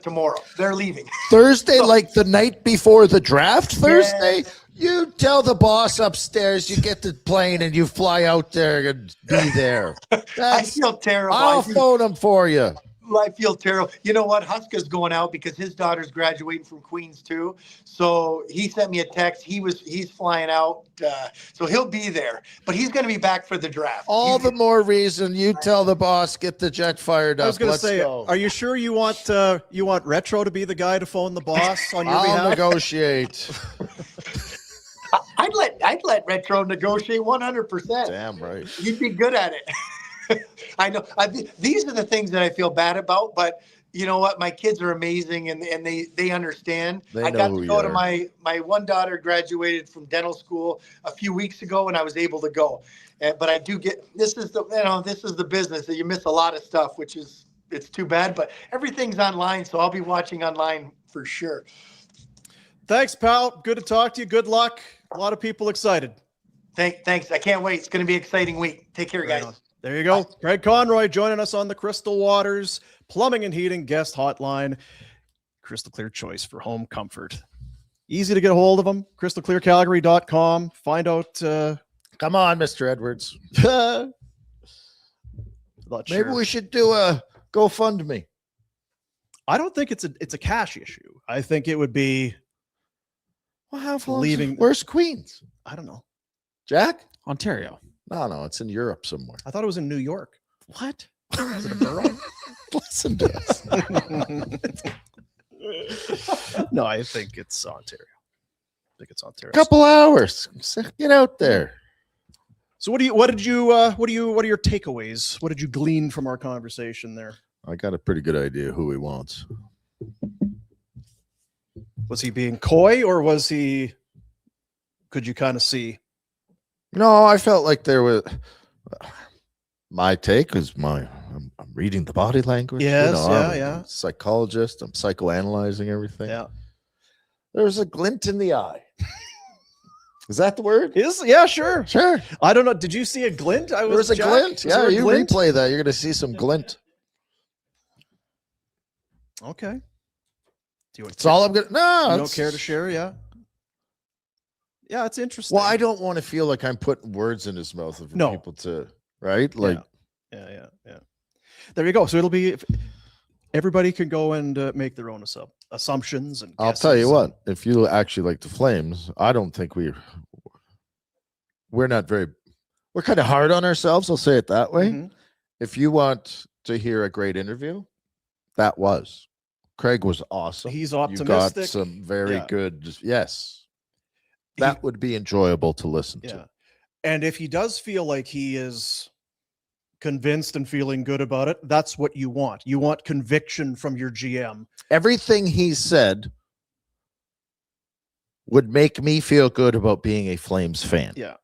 tomorrow. They're leaving Thursday, like the night before the draft. Thursday, you tell the boss upstairs you get the plane and you fly out there and be there. I feel terrible. I'll phone them for you. I feel terrible. You know what? Huska's going out because his daughter's graduating from Queens too. So he sent me a text. He's flying out. So he'll be there, but he's going to be back for the draft. All the more reason you tell the boss, get the jet fired up. I was going to say, go. Are you sure you want Retro to be the guy to phone the boss on your I'll behalf? negotiate. I'd let Retro negotiate 100%. Damn right. You'd be good at it. I know. These are the things that I feel bad about, but you know what? My kids are amazing, and they understand. I got to go to my one daughter graduated from dental school a few weeks ago, and I was able to go. But I do get this is the business that you miss a lot of stuff, which is it's too bad. But everything's online, so I'll be watching online for sure. Thanks, pal. Good to talk to you. Good luck. A lot of people excited. Thanks. I can't wait. It's going to be an exciting week. Take care, guys. There you go. Craig Conroy joining us on the Crystal Waters Plumbing and Heating Guest Hotline. Crystal clear choice for home comfort. Easy to get a hold of them. crystalclearcalgary.com. Find out. Come on, Mr. Edwards. Maybe we should do a GoFundMe. I don't think it's a cash issue. I think it would be leaving. Where's Queens? I don't know. Jack? Ontario. No, it's in Europe somewhere. I thought it was in New York. What? Is it a borough? Listen to us. No, I think it's Ontario. Couple hours. Get out there. So what are your takeaways? What did you glean from our conversation there? I got a pretty good idea who he wants. Was he being coy, or could you kind of see? No, I felt like there was my take is I'm reading the body language. Yes, I'm yeah. a psychologist. I'm psychoanalyzing everything. Yeah. There's a glint in the eye. Is that the word? Yeah, sure. Sure. I don't know. Did you see a glint? There was a glint. Yeah, you replay that. You're going to see some glint. Okay. That's all I'm going to. No. You don't care to share? Yeah. Yeah, it's interesting. Well, I don't want to feel like I'm putting words in his mouth for people to, right? Like, yeah. There you go. So it'll be, everybody can go and make their own assumptions. And I'll tell you what, if you actually like the Flames, I don't think we're kind of hard on ourselves. I'll say it that way. Mm-hmm. If you want to hear a great interview, Craig was awesome. He's optimistic. You got some very good, yes. That would be enjoyable to listen to. And if he does feel like he is convinced and feeling good about it. That's what you want. You want conviction from your GM. Everything he said would make me feel good about being a Flames fan. Yeah.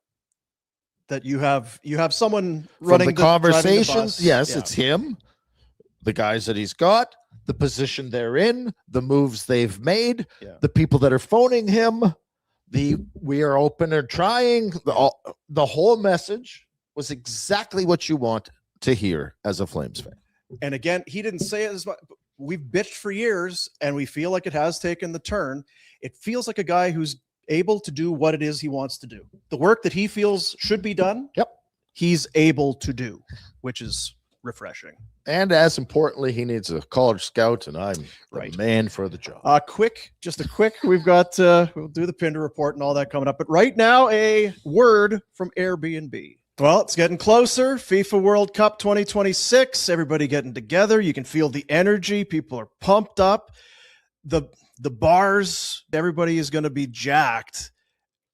That you have someone From running the driving the conversations. bus. Yes, Yeah. it's him, the guys that he's got, the position they're in, the moves they've made, the people that are phoning him, we are open or trying. The whole message was exactly what you want to hear as a Flames fan. And again, he didn't say it as much. We've bitched for years, and we feel like it has taken the turn. It feels like a guy who's able to do what it is he wants to do. The work that he feels should be done, he's able to do, which is refreshing. And as importantly, he needs a college scout, and I'm the man for the job. Just a quick, we've got, we'll do the Pinder report and all that coming up. But right now, a word from Airbnb. Well, it's getting closer. FIFA World Cup 2026. Everybody getting together. You can feel the energy. People are pumped up. The bars, everybody is going to be jacked,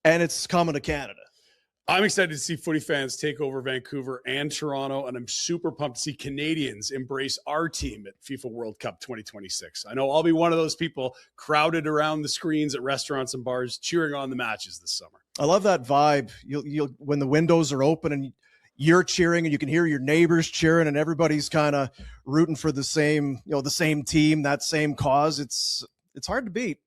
and it's coming to Canada. I'm excited to see footy fans take over Vancouver and Toronto, and I'm super pumped to see Canadians embrace our team at FIFA World Cup 2026. I know I'll be one of those people crowded around the screens at restaurants and bars cheering on the matches this summer. I love that vibe. You'll when the windows are open and you're cheering and you can hear your neighbors cheering and everybody's kind of rooting for the same team, that same cause. It's hard to beat.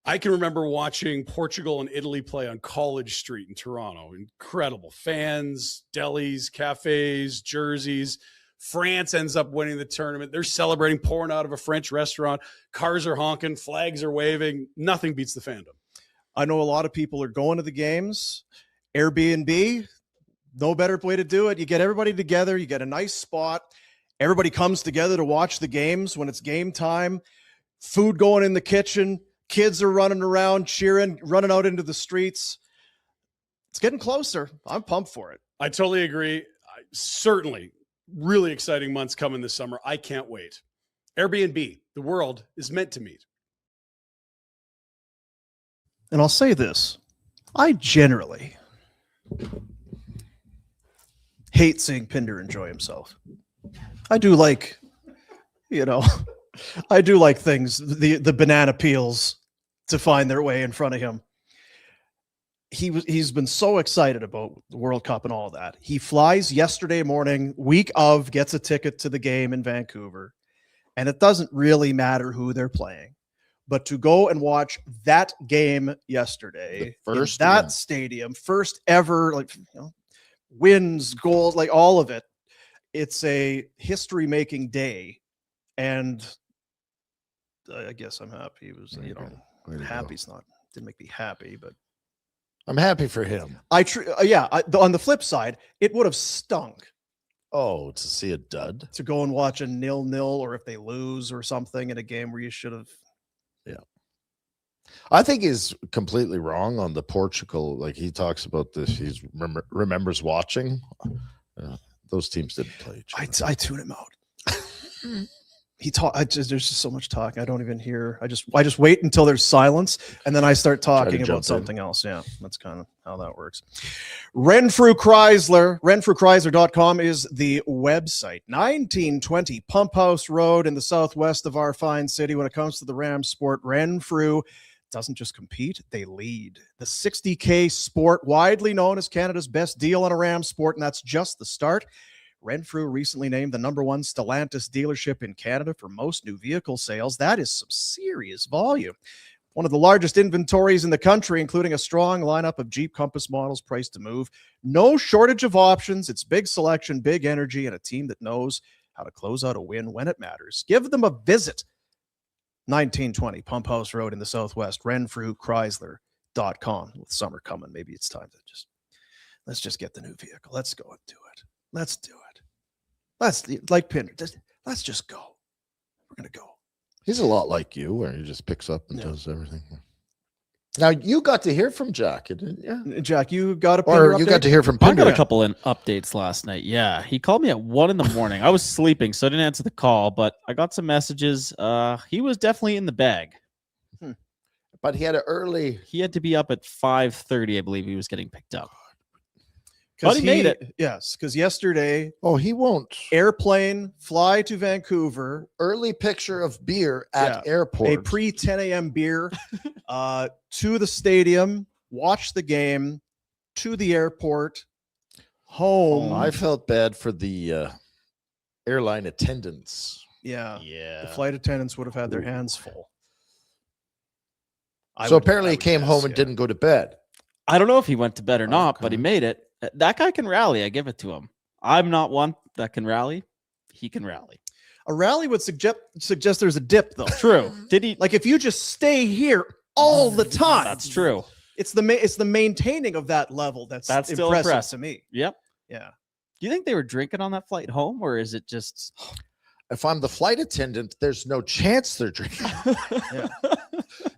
I can remember watching Portugal and Italy play on College Street in Toronto. Incredible. Fans, delis, cafes, jerseys. France ends up winning the tournament. They're celebrating, pouring out of a French restaurant. Cars are honking, flags are waving. Nothing beats the fandom. I know a lot of people are going to the games. Airbnb, no better way to do it. You get everybody together. You get a nice spot. Everybody comes together to watch the games when it's game time. Food going in the kitchen. Kids are running around, cheering, running out into the streets. It's getting closer. I'm pumped for it. I totally agree. Certainly, really exciting months coming this summer. I can't wait. Airbnb, the world is meant to meet. And I'll say this. I generally hate seeing Pinder enjoy himself. I do like, I do like things, the banana peels to find their way in front of him. He's been so excited about the World Cup and all that. He flies yesterday morning, week of, gets a ticket to the game in Vancouver, and it doesn't really matter who they're playing. But to go and watch that game yesterday, in that stadium, first ever, wins, goals, all of it, it's a history-making day. And I guess I'm happy. It was, happy's not, didn't make me happy, but I'm happy for him. On the flip side, it would have stunk. Oh, to see a dud? To go and watch a 0-0, or if they lose or something in a game where you should have. Yeah. I think he's completely wrong on the Portugal. Like, he talks about this. He remembers watching. Those teams didn't play each other. I tune him out. There's just so much talk. I don't even hear. I just wait until there's silence, and then I start talking about something else. Yeah, that's kind of how that works. Renfrew Chrysler, renfrewchrysler.com is the website. 1920 Pump House Road in the southwest of our fine city. When it comes to the Ram sport, Renfrew doesn't just compete, they lead. The 60K Sport, widely known as Canada's best deal on a Ram sport, and that's just the start. Renfrew recently named the #1 Stellantis dealership in Canada for most new vehicle sales. That is some serious volume. One of the largest inventories in the country, including a strong lineup of Jeep Compass models priced to move. No shortage of options. It's big selection, big energy, and a team that knows how to close out a win when it matters. Give them a visit. 1920 Pump House Road in the southwest, renfrewchrysler.com. With summer coming, maybe it's time to let's just get the new vehicle. Let's go and do it. Let's do it. Let's, like Pinder, let's just go. We're going to go. He's a lot like you, where he just picks up and does everything. Now, you got to hear from Jack, didn't you? Jack, you got a Pinder Or you update? got to hear from Pinder. I got a couple of updates last night. Yeah, he called me at 1 a.m. I was sleeping, so I didn't answer the call, but I got some messages. He was definitely in the bag. But he had an early... He had to be up at 5:30, I believe he was getting picked up. But he made it. Yes, because yesterday, Oh, he won't. airplane, fly to Vancouver, Early picture of beer at a airport. pre 10 a.m. beer, to the stadium, watch the game, to the airport, home. I felt bad for the airline attendants. Yeah. Yeah. The flight attendants would have had their hands full. So apparently he came home and didn't go to bed. I don't know if he went to bed or not, but he Okay. made it. That guy can rally. I give it to him. I'm not one that can rally. He can rally. A rally would suggest there's a dip, though. True. Did he? Like if you just stay here all the time, That's true. It's the maintaining of that level that's still impressive impressive to me. Yep. Yeah. Do you think they were drinking on that flight home, or is it just? If I'm the flight attendant, there's no chance they're drinking. Yeah.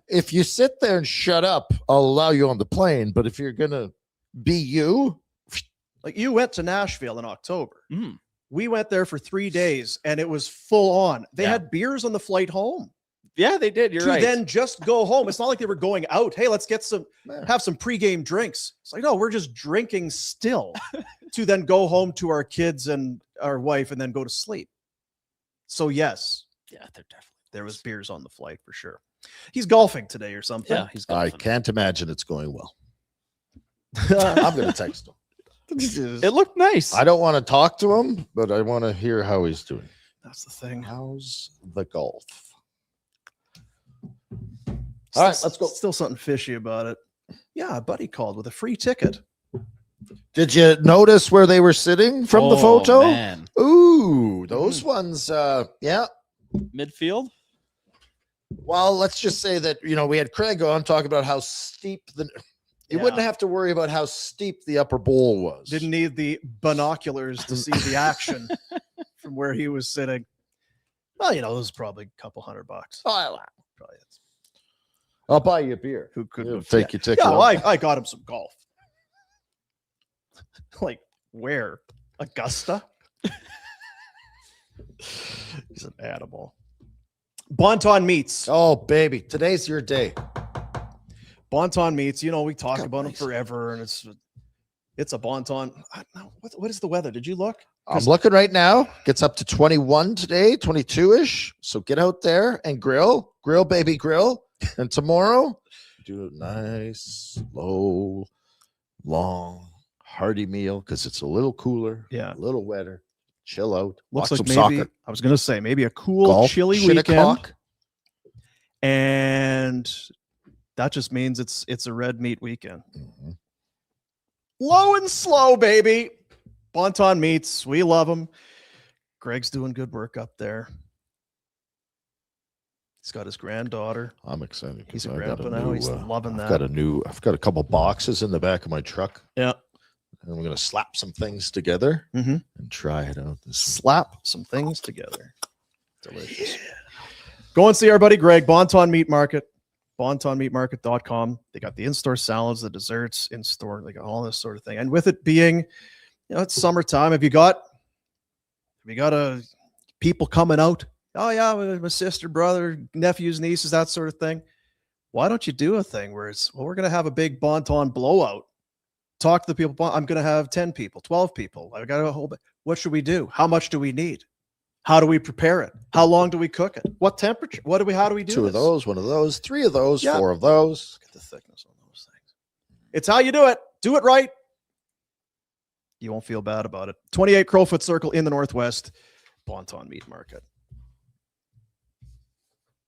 If you sit there and shut up, I'll allow you on the plane. But if you're gonna be you, Like you went to Nashville in October. Mm. We went there for 3 days and it was full on. They Yeah. had beers on the flight home Yeah, they did. You're to right. then just go home. It's not like they were going out. Hey, let's get have some pregame drinks. It's like, no, we're just drinking still to then go home to our kids and our wife and then go to sleep. So yes, yeah, they're definitely. there was beers on the flight for sure. He's golfing today or something. Yeah, he's. I golfing. can't imagine it's going well. I'm gonna text him. It looked nice. I don't want to talk to him, but I want to hear how he's doing. That's the thing. How's the golf? All right, let's go. Still something fishy about it. Yeah, a buddy called with a free ticket. Did you notice where they were sitting from the Oh, photo? man. Ooh, those ones. Yeah. Midfield. Well, let's just say that we had Craig on talking about how steep you Yeah. wouldn't have to worry about how steep the upper bowl was. Didn't need the binoculars to see the action from where he was sitting. Well, it was probably a couple $100. Oh, Probably it's, I'll buy you a beer. who could You'll have take your ticket. Yeah, well, off. I got him some golf. Like where? Augusta? He's an animal. Bonton Meats. Oh, baby, today's your day. Bonton Meats. We talk God about them bless. forever, and it's a Bonton. What is the weather? Did you look? I'm looking right now. Gets up to 21 today, 22-ish. So get out there and grill, baby, grill. And tomorrow, do a nice, slow, long, hearty meal because it's a little cooler, Yeah. a little wetter. Chill out. Looks watch like some maybe soccer. I was gonna say maybe a cool, Golf, chilly Shinnecock. weekend, and that just means it's a red meat weekend. Mhm. Low and slow, baby. Bonton Meats, we love them. Greg's doing good work up there. He's got his granddaughter. I'm excited. 'cause He's a I got grandpa now. He's loving that. I've got a couple boxes in the back of my truck. Yeah. And we're gonna slap some things together Mhm. and try it out. Slap some things together. Delicious. Go and see our buddy Greg, Bonton Meat Market, bontonmeatmarket.com. They got the in-store salads, the desserts in store. They got all this sort of thing. And with it being, it's summertime. Have you got people coming out? Oh yeah, my sister, brother, nephews, nieces, that sort of thing. Why don't you do a thing where we're going to have a big Bonton blowout. Talk to the people. I'm going to have 10 people, 12 people. I got a whole bit. What should we do? How much do we need? How do we prepare it? How long do we cook it? What temperature? How do we do Two this? of those, one of those, three of those, Yeah. 4 of those. Look at the thickness on those things. It's how you do it. Do it right. You won't feel bad about it. 28 Crowfoot Circle in the Northwest, Bonton Meat Market.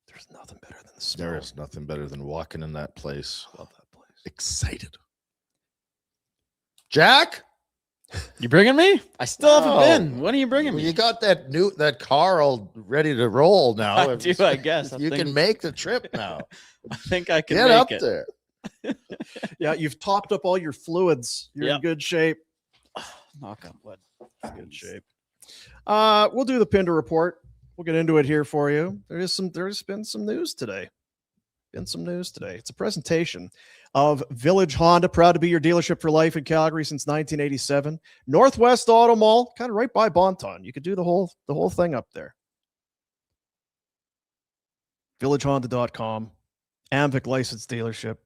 There's nothing better than the smell. There is nothing better than walking in that place. Love that place. Excited. Jack? You bringing me? I still haven't No. been. When are you bringing Well, me? you got that car all ready to roll now. I do, I guess. You can make the trip now. I think I can Get make up it. there. Yeah, you've topped up all your fluids. You're in Yep. good shape. Knock on wood. Good shape. We'll do the Pinder report. We'll get into it here for you. There's been some news today. It's a presentation of Village Honda, proud to be your dealership for life in Calgary since 1987. Northwest Auto Mall, kind of right by Bonton. You could do the whole thing up there. VillageHonda.com, Amvic licensed dealership.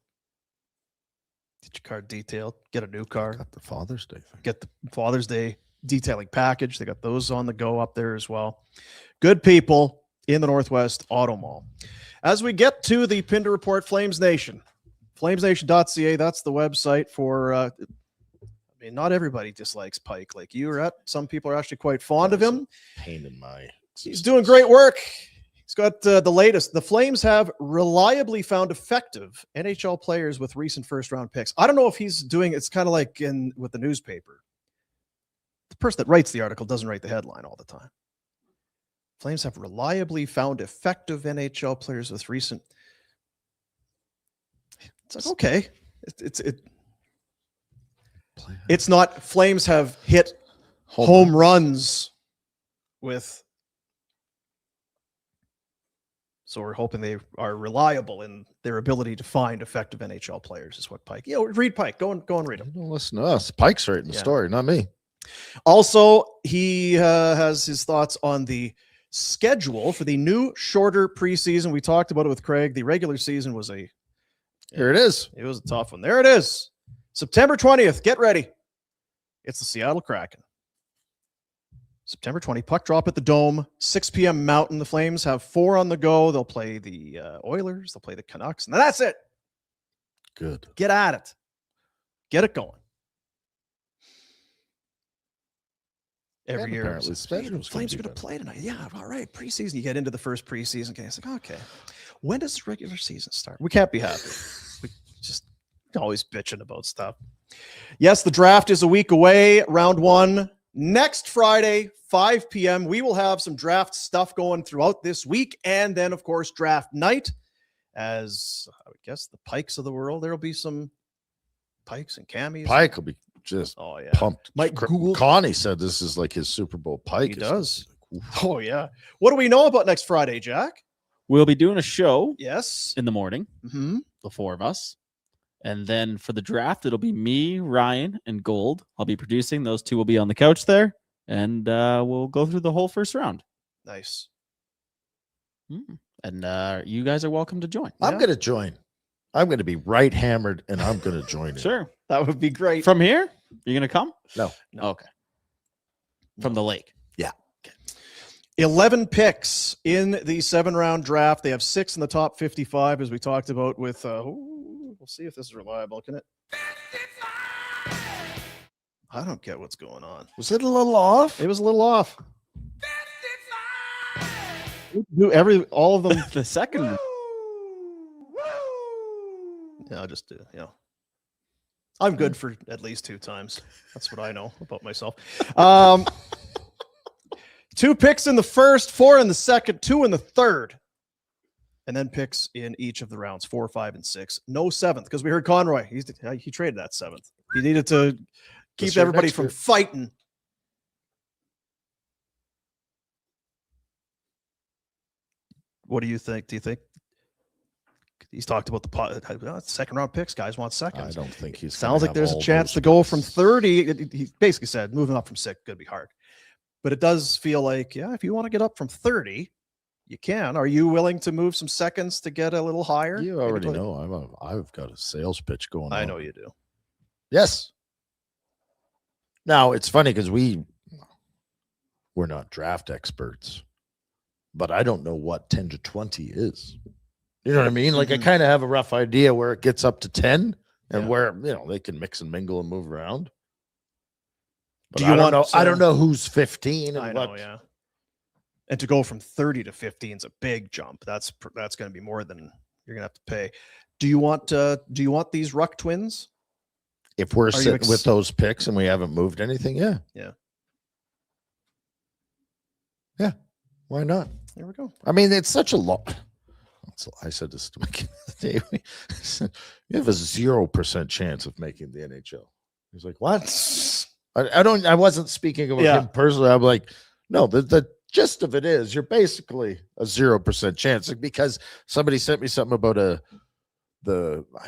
Get your car detailed. Get a new car. Got the Father's Day thing. Get the Father's Day detailing package. They got those on the go up there as well. Good people in the Northwest Auto Mall. As we get to the Pinder Report, Flames Nation, flamesnation.ca, that's the website for, I mean, not everybody dislikes Pike like you are at. Some people are actually quite fond of him. Pain in my He's doing great work. He's got the latest. The Flames have reliably found effective NHL players with recent first-round picks. I don't know if he's doing, it's kind of like with the newspaper. The person that writes the article doesn't write the headline all the time. Flames have reliably found effective NHL players with recent. It's like, okay. It's not Flames have hit home runs with. So we're hoping they are reliable in their ability to find effective NHL players is what Pike. Read Pike. Go and read him. Don't listen to us. Pike's writing the story, not me. Also, he has his thoughts on the schedule for the new shorter preseason. We talked about it with Craig. The regular season was Here it is. It was a tough one. There it is. September 20th. Get ready. It's the Seattle Kraken. September 20, puck drop at the Dome, 6 p.m. Mountain. The Flames have 4 on the go. They'll play the Oilers. They'll play the Canucks. And that's it. Good. Get at it. Get it going. Every And year. apparently the schedule's Flames are gonna going be to play tonight. Yeah, all right. Preseason. You get into the first preseason game. It's like, okay. When does the regular season start? We can't be happy. We just always bitching about stuff. Yes, the draft is a week away. Round 1. Next Friday, 5 p.m., we will have some draft stuff going throughout this week. And then, of course, draft night. As I would guess the Pikes of the world, there will be some Pikes and Cammies. Pike will be just pumped. Mike Google. Connie said this is like his Super Bowl Pike. He does. Oh, yeah. What do we know about next Friday, Jack? We'll be doing a show Yes. in the morning, Mm-hmm. the 4 of us. And then for the draft, it'll be me, Ryan, and Gold. I'll be producing. Those 2 will be on the couch there. And we'll go through the whole first round. Nice. And you guys are welcome to join. I'm going to join. I'm going to be right hammered, and I'm going to join it. Sure. That would be great. From here? You're going to come? No. Okay. From the lake? Yeah. 11 picks in the 7-round draft. They have 6 in the top 55, as we talked about with we'll see if this is reliable. Can it? I don't get what's going on. Was it a little off? It was a little off. All of them. The second one. Yeah, I'll just do. I'm good for at least 2 times. That's what I know about myself. 2 picks in the first, 4 in the second, 2 in the third. And then picks in each of the rounds, 4, 5, and 6. No 7th, because we heard Conroy. He traded that 7th. He needed to keep everybody from fighting. What do you think? Do you think he's talked about the second round picks? Guys want seconds. I don't think he's. Sounds like there's a chance to go from 30. He basically said moving up from 6 could be hard. But it does feel like, if you want to get up from 30, you can. Are you willing to move some seconds to get a little higher? You already know I've got a sales pitch going on. I know you do. Yes. Now, it's funny because we're not draft experts, but I don't know what 10 to 20 is. You know what I mean? Like I kind of have a rough idea where it gets up to 10 and where, they can mix and mingle and move around. But I don't know who's 15 and I know, yeah. And to go from 30 to 15 is a big jump. That's going to be more than you're going to have to pay. Do you want these Ruck twins? If we're sitting with those picks and we haven't moved anything, yeah. Why not? There we go. I mean, it's such a lot. I said this to my kid the other day. You have a 0% chance of making the NHL. He's like, what? I wasn't speaking about him personally. I'm like, no, the gist of it is you're basically a 0% chance because somebody sent me something about I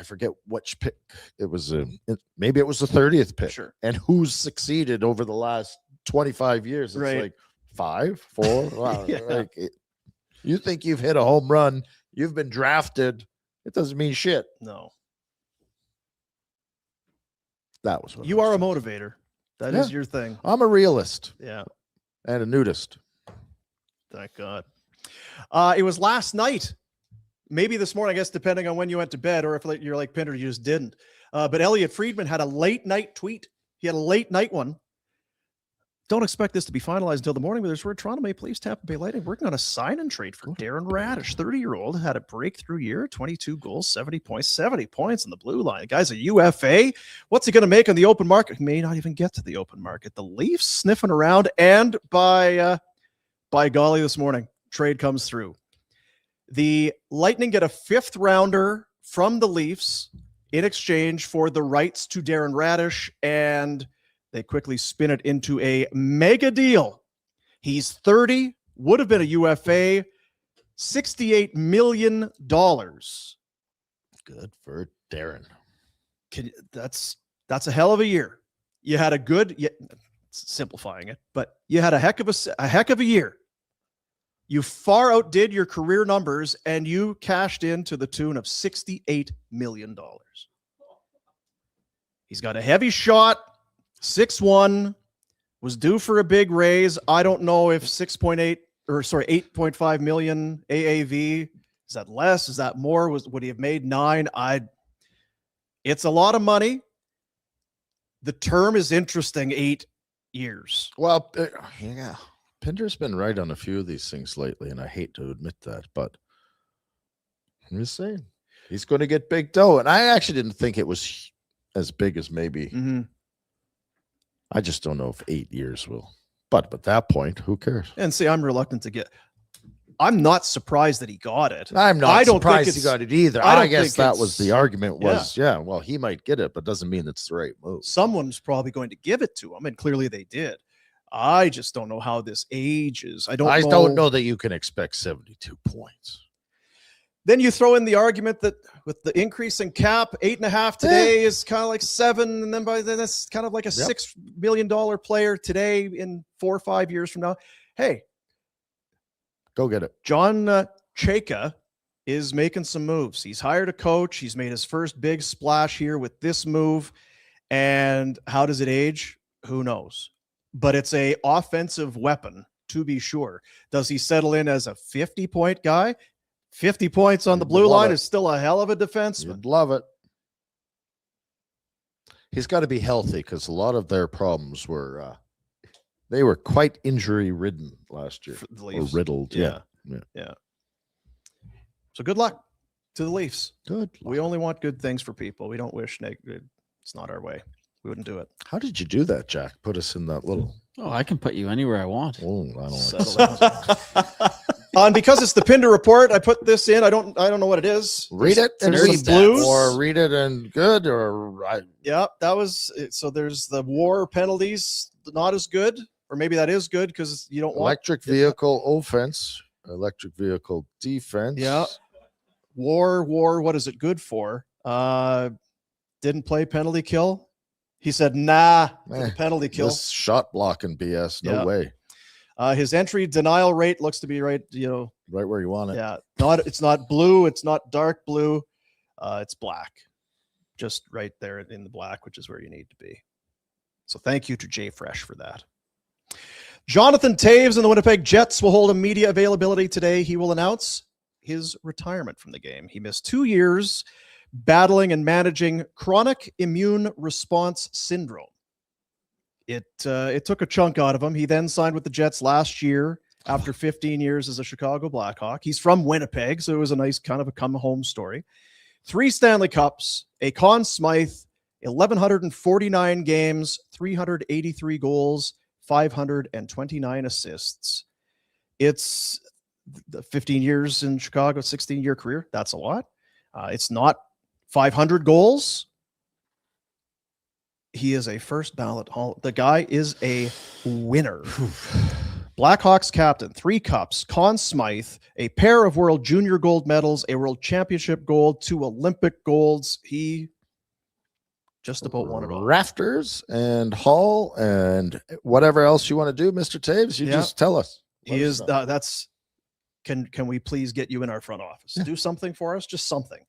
forget which pick it was. Maybe it was the 30th pick. Sure. And who's succeeded over the last 25 years? It's right. Like 5, 4. Wow. Yeah. You think you've hit a home run? You've been drafted. It doesn't mean shit. No. That was what You I are a said. motivator. That is Yeah. your thing. I'm a realist Yeah. and a nudist. Thank God. It was last night. Maybe this morning, I guess, depending on when you went to bed, or if you're like Pinder, you just didn't. But Elliot Friedman had a late night tweet. He had a late night one. Don't expect this to be finalized until the morning, but there's word Toronto Maple Leafs, Tampa Bay Lightning working on a sign and trade for Darren Radish. 30-year-old had a breakthrough year, 22 goals, 70 points on the blue line. The guy's a UFA. What's he going to make on the open market? He may not even get to the open market. The Leafs sniffing around, and by golly, this morning, trade comes through. The Lightning get a 5th rounder from the Leafs in exchange for the rights to Darren Radish, and they quickly spin it into a mega deal. He's 30, would have been a UFA, $68 million. Good for Darren. That's a hell of a year. You had a good, simplifying it, but you had a heck of a year. You far outdid your career numbers, and you cashed in to the tune of $68 million. He's got a heavy shot, 6'1", was due for a big raise. I don't know if 8.5 million AAV, is that less? Is that more? Would he have made 9? It's a lot of money. The term is interesting, 8 years. Well, yeah. Pinder's been right on a few of these things lately, and I hate to admit that, but I'm just saying he's going to get big dough. And I actually didn't think it was as big as maybe. Mm-hmm. I just don't know if 8 years will. But at that point, who cares? And see, I'm reluctant to get. I'm not surprised that he got it. I'm not I don't surprised think he it's- got it either. I don't I guess think that it's- was the argument was, yeah, well, he might get it, but doesn't mean it's the right move. Someone's probably going to give it to him, and clearly they did. I just don't know how this ages. I don't know that you can expect 72 points. Then you throw in the argument that with the increase in cap, 8.5 today is kind of like 7, and then by then that's kind of like a $6 million player today in 4 or 5 years from now. Hey, go get it. John Chayka is making some moves. He's hired a coach. He's made his first big splash here with this move. And how does it age? Who knows? But it's a offensive weapon, to be sure. Does he settle in as a 50-point guy? 50 points on the blue line is still a hell of a defenseman. You'd love it. He's got to be healthy because a lot of their problems were they were quite injury ridden last year, or riddled. Yeah. So good luck to the Leafs. Good. We only want good things for people. We don't wish negative. It's not our way. We wouldn't do it. How did you do that, Jack? Put us in that little. Oh, I can put you anywhere I want. Oh, I don't Settle down. And because it's the Pinder report, I put this in. I don't know what it is. Read it and There's read some blues, or read it and good, or yeah, that was it. So there's the war penalties, not as good, or maybe that is good because you don't want electric vehicle offense, electric vehicle defense. Yeah. War. What is it good for? Didn't play penalty kill. He said, nah, for the penalty kill. This shot blocking BS. No Yeah. way. His entry denial rate looks to be right where you want it. Yeah. It's not blue. It's not dark blue. It's black. Just right there in the black, which is where you need to be. So thank you to Jay Fresh for that. Jonathan Taves and the Winnipeg Jets will hold a media availability today. He will announce his retirement from the game. He missed 2 years battling and managing chronic immune response syndrome. It took a chunk out of him. He then signed with the Jets last year after 15 years as a Chicago Blackhawk. He's from Winnipeg, so it was a nice kind of a come-home story. 3 Stanley Cups, a Conn Smythe, 1,149 games, 383 goals, 529 assists. It's the 15 years in Chicago, 16-year career. That's a lot. It's not 500 goals. He is a first ballot Hall. The guy is a winner. Blackhawks captain, 3 cups, Conn Smythe, a pair of World Junior gold medals, a World Championship gold, 2 Olympic golds. He just about won it all. Rafters and Hall and whatever else you want to do, Mr. Taves. You just tell us. He is. That's. Can we please get you in our front office? Do something for us, just something,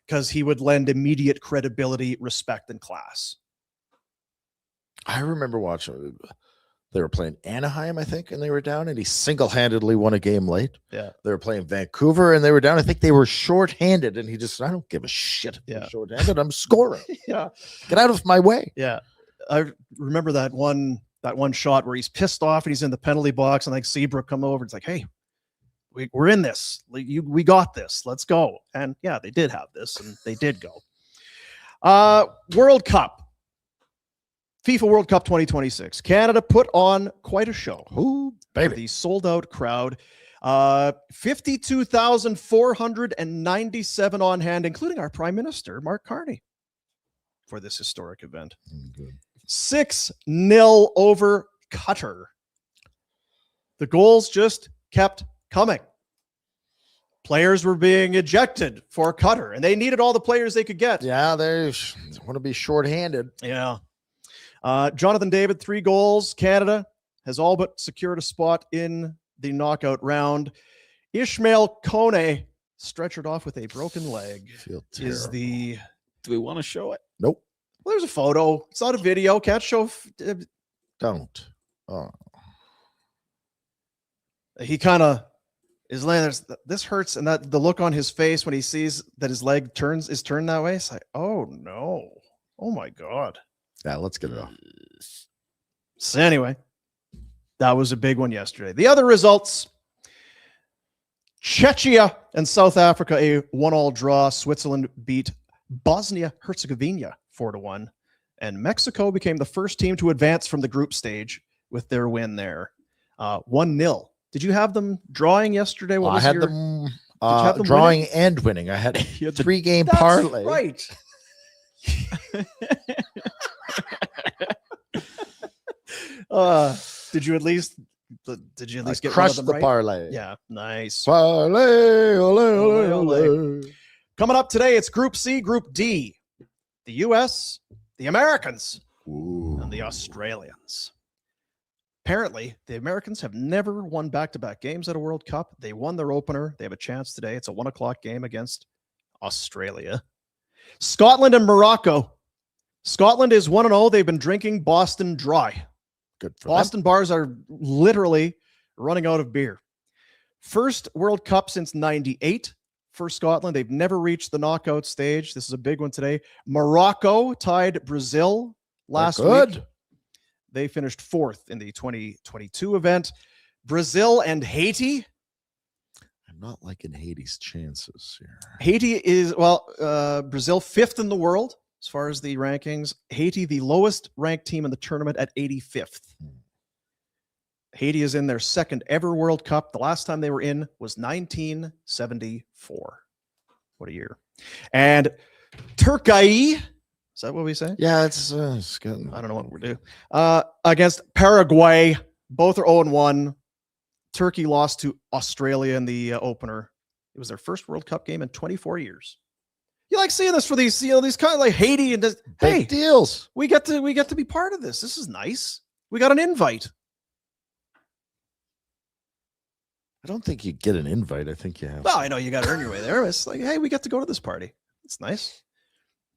because he would lend immediate credibility, respect, and class. I remember watching. They were playing Anaheim, I think, and they were down, and he single-handedly won a game late. Yeah. They were playing Vancouver, and they were down. I think they were shorthanded, and he just, I don't give a shit. If Yeah. you're shorthanded, I'm scoring. Yeah. Get out of my way. Yeah. I remember that one shot where he's pissed off and he's in the penalty box, and like Seabrook come over. It's like, hey, we're in this. We got this. Let's go. And yeah, they did have this, and they did go. World Cup. FIFA World Cup 2026. Canada put on quite a show. Ooh, baby. The sold-out crowd. 52,497 on hand, including our Prime Minister, Mark Carney, for this historic event. Good. 6-0 over Qatar. The goals just kept coming. Players were being ejected for Qatar, and they needed all the players they could get. Yeah, they want to be shorthanded. Yeah. Jonathan David, 3 goals. Canada has all but secured a spot in the knockout round. Ishmael Kone stretchered off with a broken leg. Feel Is terrible. Do we want to show it? Nope. Well, there's a photo. It's not a video. Can't show. Don't. Oh. He kind of is laying there. This hurts, and that the look on his face when he sees that his leg is turned that way. It's like, oh no, oh my god. Yeah, let's get it off. So anyway, that was a big one yesterday. The other results: Czechia and South Africa, a 1-1 draw. Switzerland beat Bosnia-Herzegovina 4-1, and Mexico became the first team to advance from the group stage with their win there, 1-0. Did you have them drawing yesterday? What was I had your... them you have them drawing and winning. I had a 3-game parlay. Right. Did you at least get crushed one of them the right? parlay? Yeah, nice. Parlay, ole, ole, Ole, ole. Coming up today, it's Group C, Group D. The U.S., the Americans, Ooh. and the Australians. Apparently, the Americans have never won back-to-back games at a World Cup. They won their opener. They have a chance today. It's a 1:00 game against Australia. Scotland and Morocco. Scotland is 1-0. They've been drinking Boston dry. Good for Boston bars are literally running out of beer. First World Cup since 98 for Scotland. They've never reached the knockout stage. This is a big one today. Morocco tied Brazil last week. They finished 4th in the 2022 event. Brazil and Haiti. I'm not liking Haiti's chances here. Haiti is, Brazil 5th in the world as far as the rankings. Haiti, the lowest ranked team in the tournament at 85th. Haiti is in their 2nd ever World Cup. The last time they were in was 1974. What a year. And Turkey, is that what we say? Yeah, it's good. I don't know what we're doing. Against Paraguay, both are 0-1. Turkey lost to Australia in the opener. It was their first World Cup game in 24 years. You like seeing this for these, these kind of like Haiti and this, hey, Big deals. we get to be part of this. This is nice. We got an invite. I don't think you get an invite. I think you have. Well, I know you got to earn your way there. It's like, hey, we get to go to this party. It's nice.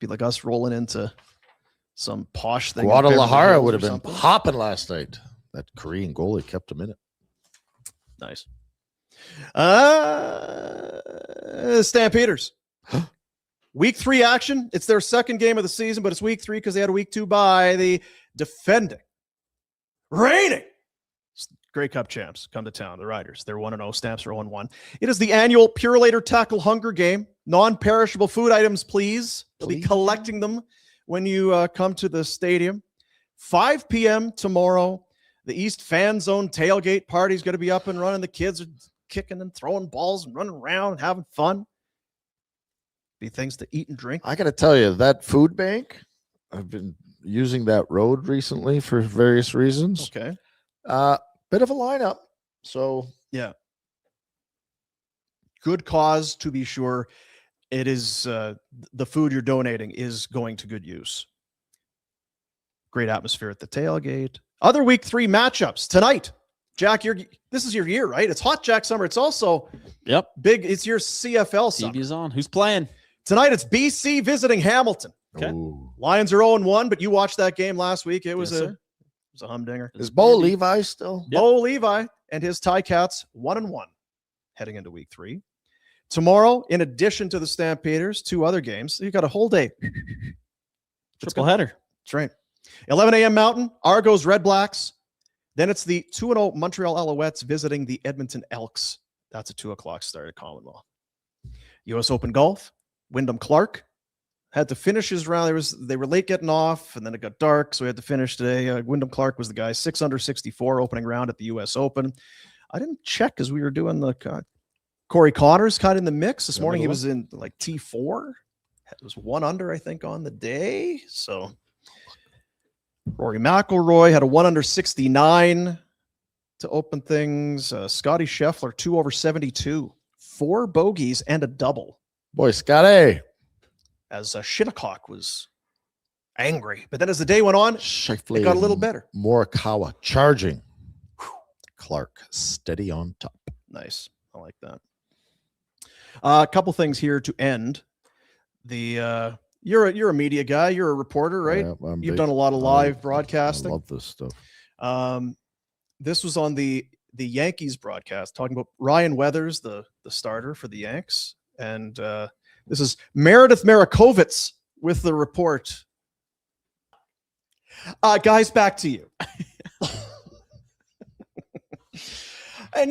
Be like us rolling into some posh thing. Guadalajara would have been hopping last night. That Korean goalie kept him in it. Nice. Stampeders. Week 3 action. It's their 2nd game of the season, but it's week 3 because they had a week 2 bye. The defending, reigning Grey Cup champs come to town. The Riders. They're 1-0. Stamps are 0-1. It is the annual Purelator Tackle Hunger Game. Non-perishable food items, please. They'll be collecting them when you come to the stadium. 5 p.m. tomorrow. The East Fan Zone tailgate party is going to be up and running. The kids are kicking and throwing balls and running around and having fun. Be things to eat and drink. I got to tell you, that food bank, I've been using that road recently for various reasons. Okay. Bit of a lineup. So, yeah. Good cause, to be sure. It is the food you're donating is going to good use. Great atmosphere at the tailgate. Other week 3 matchups tonight. Jack, this is your year, right? It's Hot Jack Summer. It's also Yep. big. It's your CFL summer. TV's on. Who's playing? Tonight, it's BC visiting Hamilton. Okay. Ooh. Lions are 0-1, but you watched that game last week. It was Yes, a sir. humdinger. Is Bo Levi still? Yep. Bo Levi and his Ticats 1-1 heading into week 3. Tomorrow, in addition to the Stampeders, 2 other games. You got a whole day. Triple header. That's right. 11 a.m. Mountain, Argos Red Blacks. Then it's the 2-0 Montreal Alouettes visiting the Edmonton Elks. That's a 2:00 start at Commonwealth. U.S. Open Golf, Wyndham Clark had to finish his round. They were late getting off, and then it got dark, so we had to finish today. Wyndham Clark was the guy, 6 under 64 opening round at the U.S. Open. I didn't check because we were doing the Corey Connors kind of in the mix this morning. He was in like T4. It was 1 under, I think, on the day. So Rory McIlroy had a 1 under 69 to open things. Scotty Scheffler 2 over 72, 4 bogeys and a double. Boy, Scotty. As Shinnecock was angry. But then as the day went on, it got a little better. Morikawa charging. Clark steady on top. Nice. I like that. A couple things here to end. The you're a media guy. You're a reporter, right? Yeah, You've done a lot of live I broadcasting. love this stuff. This was on the Yankees broadcast, talking about Ryan Weathers, the starter for the Yanks. And this is Meredith Marakovitz with the report. Guys, back to you. And,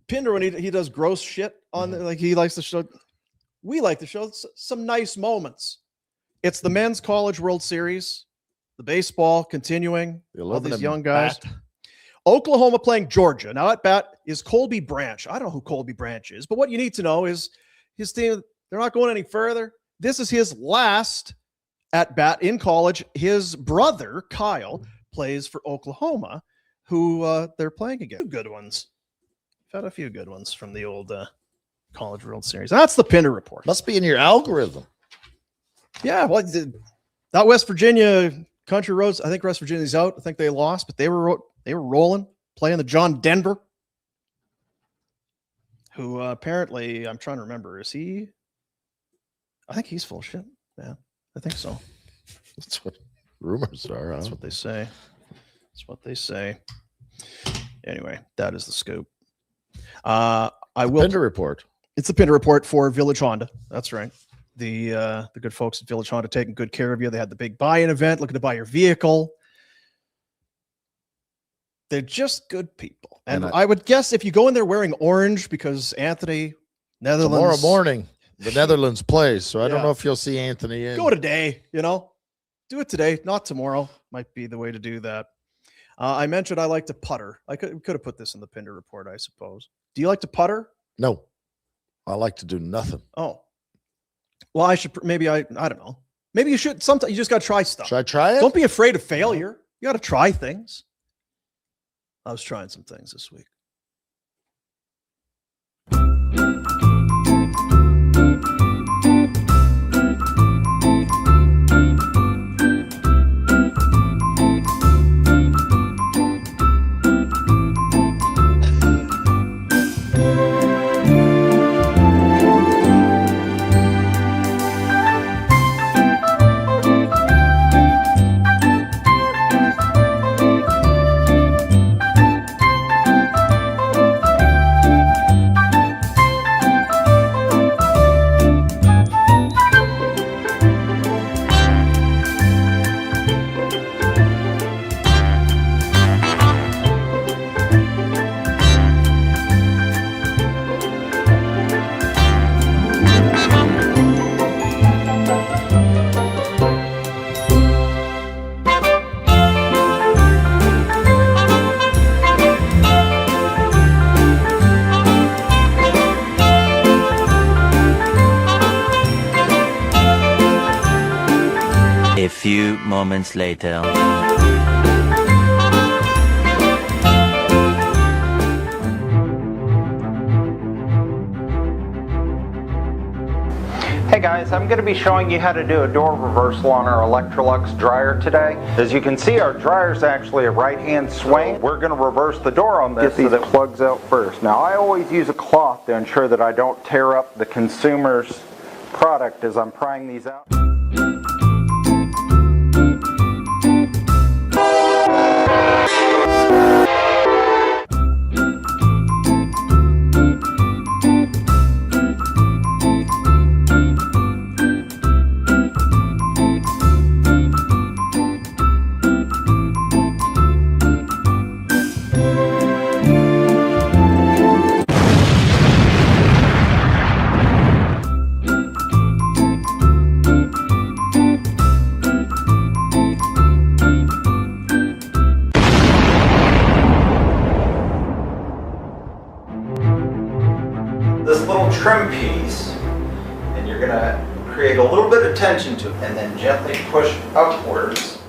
Pinder, when he does gross shit on, like, he likes to show, we like to show some nice moments. It's the Men's College World Series, the baseball continuing, all these young guys. Oklahoma playing Georgia. Now at bat is Colby Branch. I don't know who Colby Branch is, but what you need to know is his team, they're not going any further. This is his last at bat in college. His brother, Kyle, plays for Oklahoma, who they're playing again. Good ones. We've had a few good ones from the old College World Series. That's the Pinder report. Must be in your algorithm. Yeah, well, that West Virginia Country Roads, I think West Virginia's out. I think they lost, but they were rolling, playing the John Denver, who apparently, I'm trying to remember, is he? I think he's full of shit. Yeah, I think so. That's what rumors are. That's what they say. That's what they say. Anyway, that is the scoop. I will. Pinder report. It's the Pinder report for Village Honda. That's right. The good folks at Village Honda taking good care of you. They had the big buy-in event, looking to buy your vehicle. They're just good people. And I would guess if you go in there wearing orange, because Anthony, Netherlands. Tomorrow morning, the Netherlands plays. So I don't know if you'll see Anthony in. Go today, do it today, not tomorrow. Might be the way to do that. I mentioned I like to putter. I could have put this in the Pinder report, I suppose. Do you like to putter? No. I like to do nothing. Oh. Well, I should, maybe I don't know. Maybe you should, sometimes you just got to try stuff. Should I try it? Don't be afraid of failure. You got to try things. I was trying some things this week. A few moments later. Hey guys, I'm going to be showing you how to do a door reversal on our Electrolux dryer today. As you can see, our dryer is actually a right-hand swing. We're going to reverse the door on this so that it plugs out first. Now, I always use a cloth to ensure that I don't tear up the consumer's product as I'm prying these out. attention to, and then gently push upwards.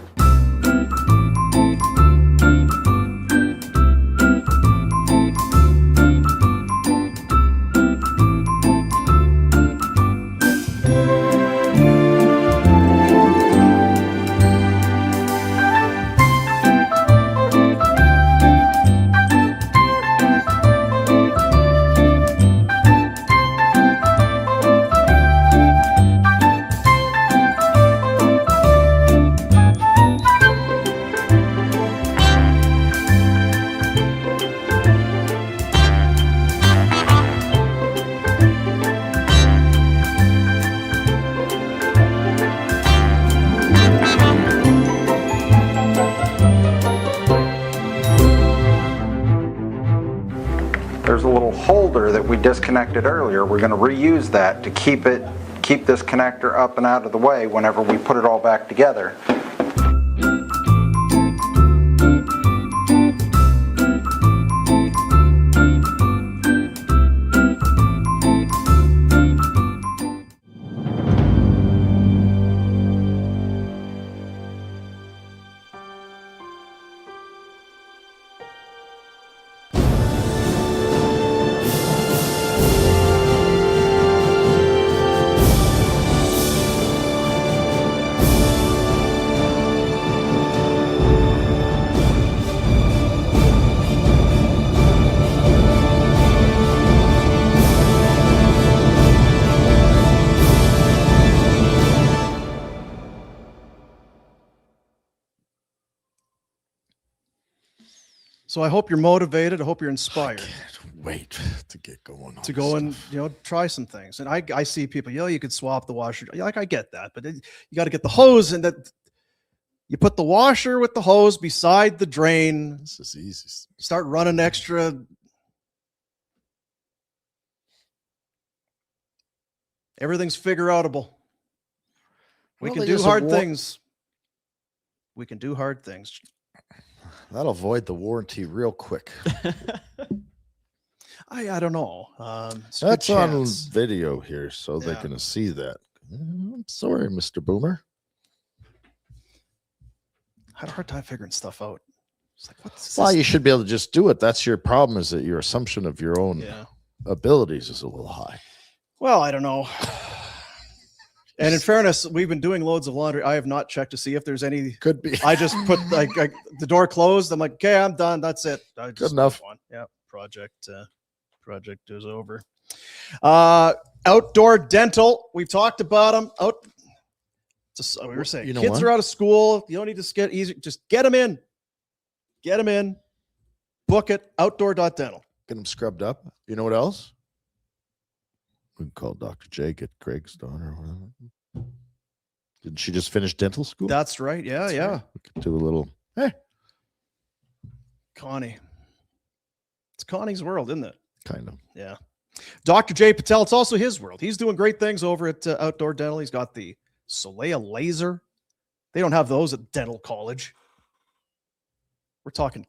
There's a little holder that we disconnected earlier. We're going to reuse that to keep this connector up and out of the way whenever we put it all back together. So I hope you're motivated. I hope you're inspired Wait to get going on to go and stuff. try some things. And I see people, you could swap the washer. Like I get that, but you got to get the hose, and that you put the washer with the hose beside the drain. This is easy. Start running extra. Everything's figure outable. We Well, can they do use a hard war- things. We can do hard things. That'll void the warranty real quick. I don't know. It's a good That's on chance. video here, so they're Yeah. going to see that. I'm sorry, Mr. Boomer. I had a hard time figuring stuff out. It's like, what's Well, this? you should be able to just do it. That's your problem, is that your assumption of your own Yeah. abilities is a little high. Well, I don't know. And in fairness, we've been doing loads of laundry. I have not checked to see if there's any. Could be. I just put like the door closed. I'm like, okay, I'm done. That's it. I just enough. move on. Yeah, project is over. Outdoor dental. We've talked about them. We were saying You know kids what? are out of school. You don't need to get easy. Just get them in. Get them in. Book it. Outdoor.dental. Get them scrubbed up. You know what else? We can call Dr. J, get Craig's daughter. Or whatever. Didn't she just finish dental school? That's right. Yeah, That's yeah. right. We could do a little. Hey, Connie. It's Connie's world, isn't it? kind of. Yeah. Dr. J Patel, it's also his world. He's doing great things over at Outdoor Dental. He's got the Soleil laser. They don't have those at dental college. We're talking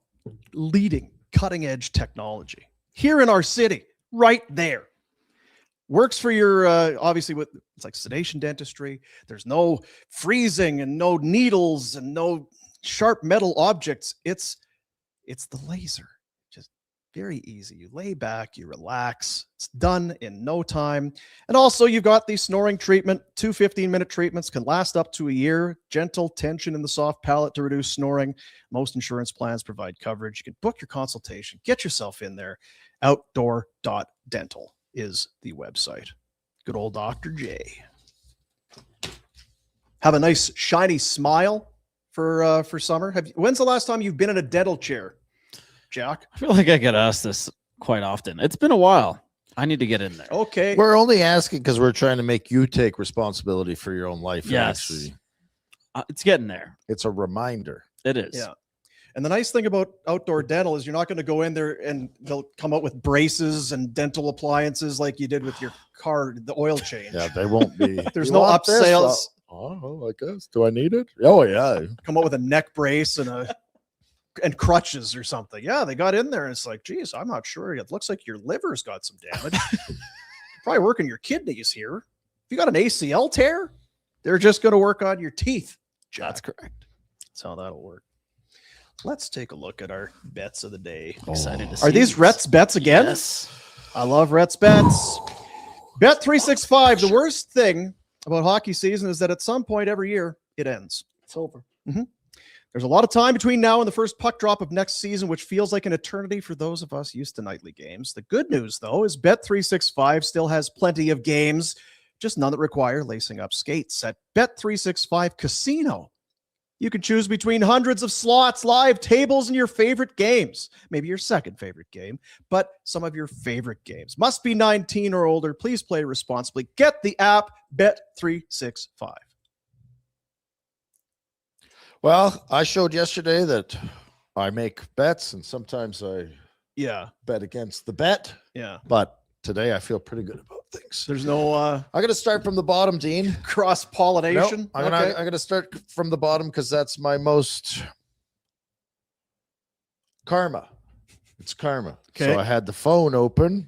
leading cutting edge technology here in our city, right there. Works for your, obviously, it's like sedation dentistry. There's no freezing and no needles and no sharp metal objects. It's the laser. Just very easy. You lay back, you relax. It's done in no time. And also, you've got the snoring treatment. 2 15-minute treatments can last up to a year. Gentle tension in the soft palate to reduce snoring. Most insurance plans provide coverage. You can book your consultation. Get yourself in there. Outdoor.dental is the website. Good old Dr. J. Have a nice shiny smile for summer. When's the last time you've been in a dental chair, Jack? I feel like I get asked this quite often. It's been a while. I need to get in there. Okay. We're only asking because we're trying to make you take responsibility for your own life. and Yes. Actually, It's getting there. it's a reminder. It is. Yeah. And the nice thing about Outdoor Dental is you're not going to go in there and they'll come out with braces and dental appliances like you did with your car, the oil change. Yeah, they won't be. There's "You no want this?" upsales. Oh, I guess. Do I need it? Oh, yeah. Come out with a neck brace and crutches or something. Yeah, they got in there and it's like, geez, I'm not sure. It looks like your liver's got some damage. Probably working your kidneys here. If you got an ACL tear, They're just going to work on your teeth. Jack. That's correct. That's how that'll work. Let's take a look at our bets of the day. Excited to see. Are these Rhett's bets again? Yes. I love Rhett's bets. Bet 365. The worst thing about hockey season is that at some point every year it ends. It's over. There's a lot of time between now and the first puck drop of next season, which feels like an eternity for those of us used to nightly games. The good news, though, is Bet 365 still has plenty of games, just none that require lacing up skates. At Bet 365 Casino, you can choose between hundreds of slots, live tables, and your favorite games. Maybe your second favorite game, but some of your favorite games. Must be 19 or older. Please play responsibly. Get the app Bet 365. Well, I showed yesterday that I make bets and sometimes I bet against the bet. Yeah. But today I feel pretty good about things. There's no I'm going to start from the bottom, Dean. cross-pollination. Nope, I'm going to start from the bottom because that's my most karma. It's karma. Okay. So I had the phone open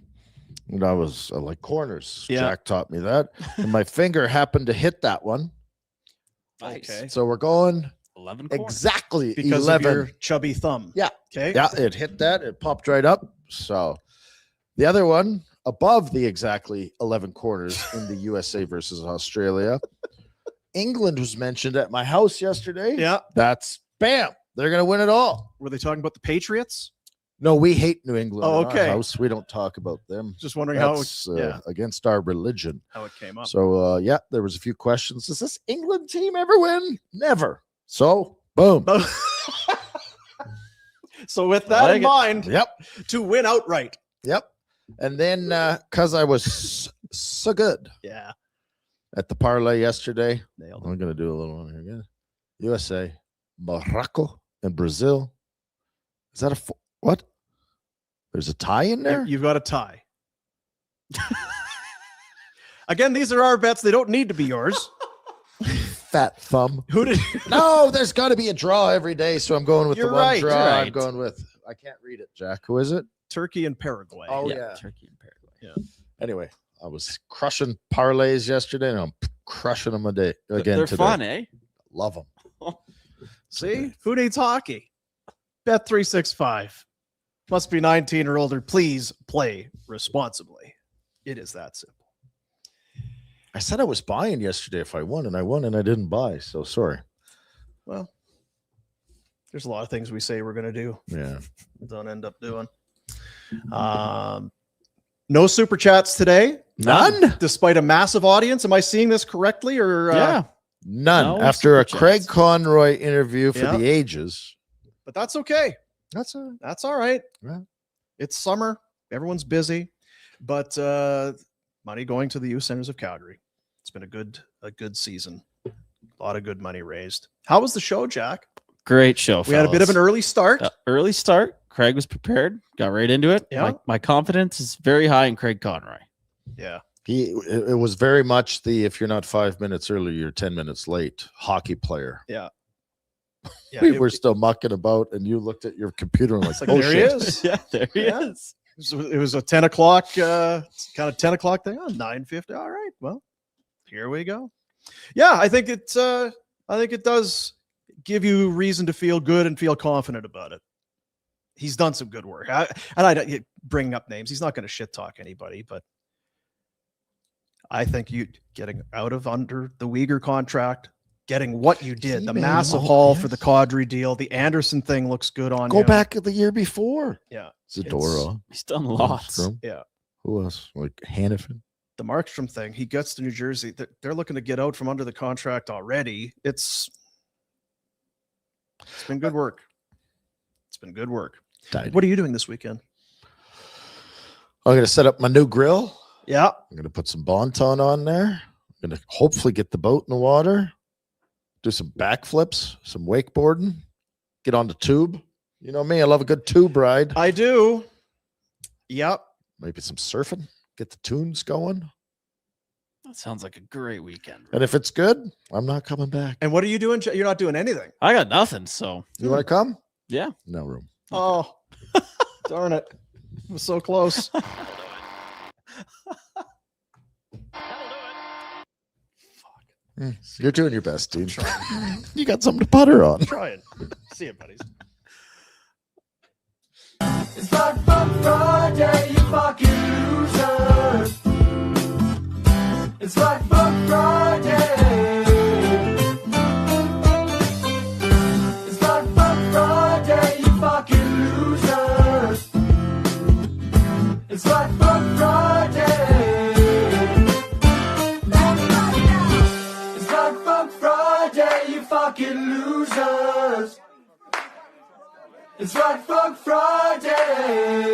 and I was like corners. Yeah. Jack taught me that. And my finger happened to hit that one. Nice. Okay. So we're going 11 corners. exactly Because 11. of your chubby thumb. Yeah. Okay. Yeah, it hit that. It popped right up. So the other one above the exactly 11 quarters in the USA versus Australia. England was mentioned at my house yesterday. Yeah. That's bam. They're going to win it all. Were they talking about the Patriots? No, we hate New England. Oh, in our okay. house. We don't talk about them. Just wondering That's how against our religion. it came up. So, yeah, there was a few questions. Does this England team ever win? Never. So, boom. So with that like in it. mind, Yep. to win outright. Yep. And then because I was so good Yeah. at the parlay yesterday, Nailed I'm going to do a little one here again. USA, Morocco, and Brazil. Is that what? There's a tie in there? You've got a tie. Again, these are our bets. They don't need to be yours. Fat thumb. Who did? No, there's got to be a draw every day. So I'm going with You're the one right, draw. you're I'm right. going with. I can't read it, Jack. Who is it? Turkey and Paraguay. Oh, yeah, yeah. Turkey and Paraguay. Anyway, I was crushing parlays yesterday, and I'm crushing them again They're today. fun, eh? Love them. See? Who needs hockey? Bet 365. Must be 19 or older. Please play responsibly. It is that simple. I said I was buying yesterday if I won, and I didn't buy. So sorry. Well, there's a lot of things we say we're going to do. Yeah. Don't end up doing. No super chats today. None? Despite a massive audience. Am I seeing this correctly? Or Yeah. None. No After a super Craig chats. Conroy interview for Yeah. the ages. But that's okay. That's a That's all right. Yeah. It's summer. Everyone's busy. But money going to the youth centers of Calgary. It's been a good season. A lot of good money raised. How was the show, Jack? Great show. We had a bit of an early start. early start. Craig was prepared. Got right into it. Yeah. My confidence is very high in Craig Conroy. Yeah. it was very much the if you're not 5 minutes early, you're 10 minutes late hockey player. Yeah. We it- were still mucking about, and you looked at your computer and like, It's like, oh there he shit. is. Yeah, there he Yeah. is. It was a 10 o'clock, kind of 10 o'clock thing. Oh, 9:50. All right. Well, here we go. Yeah, I think it does give you reason to feel good and feel confident about it. He's done some good work. I don't bring up names. He's not going to shit talk anybody, but I think you getting out of under the Uyghur contract, getting what you did, the man, massive oh, haul for the yes. Kadri deal, the Anderson thing looks good on Go him. back the year before. Yeah. Zadora. He's done lots. Markstrom. Yeah. Who else? Like Hannafin. The Markstrom thing, he gets to New Jersey. They're looking to get out from under the contract already. It's been good work. It's been good work. Died. What are you doing this weekend? I'm going to set up my new grill. Yeah. I'm going to put some Bonton on there. I'm going to hopefully get the boat in the water, do some backflips, some wakeboarding, get on the tube. You know me, I love a good tube ride. I do. Yep. Maybe some surfing, get the tunes going. That sounds like a great weekend. And if it's good, I'm not coming back. And what are you doing? You're not doing anything. I got nothing. So You want to come? yeah. No room. Oh, darn it. It was so close. You're doing your best, dude. You got something to putter on. Trying. See you, buddies. It's like Fun Friday, you fucking losers. It's like Fun Friday. It's like Fun Friday, you fucking losers. It's like Fun Friday. It's like Fun Friday, you fucking losers. It's like Fun Friday.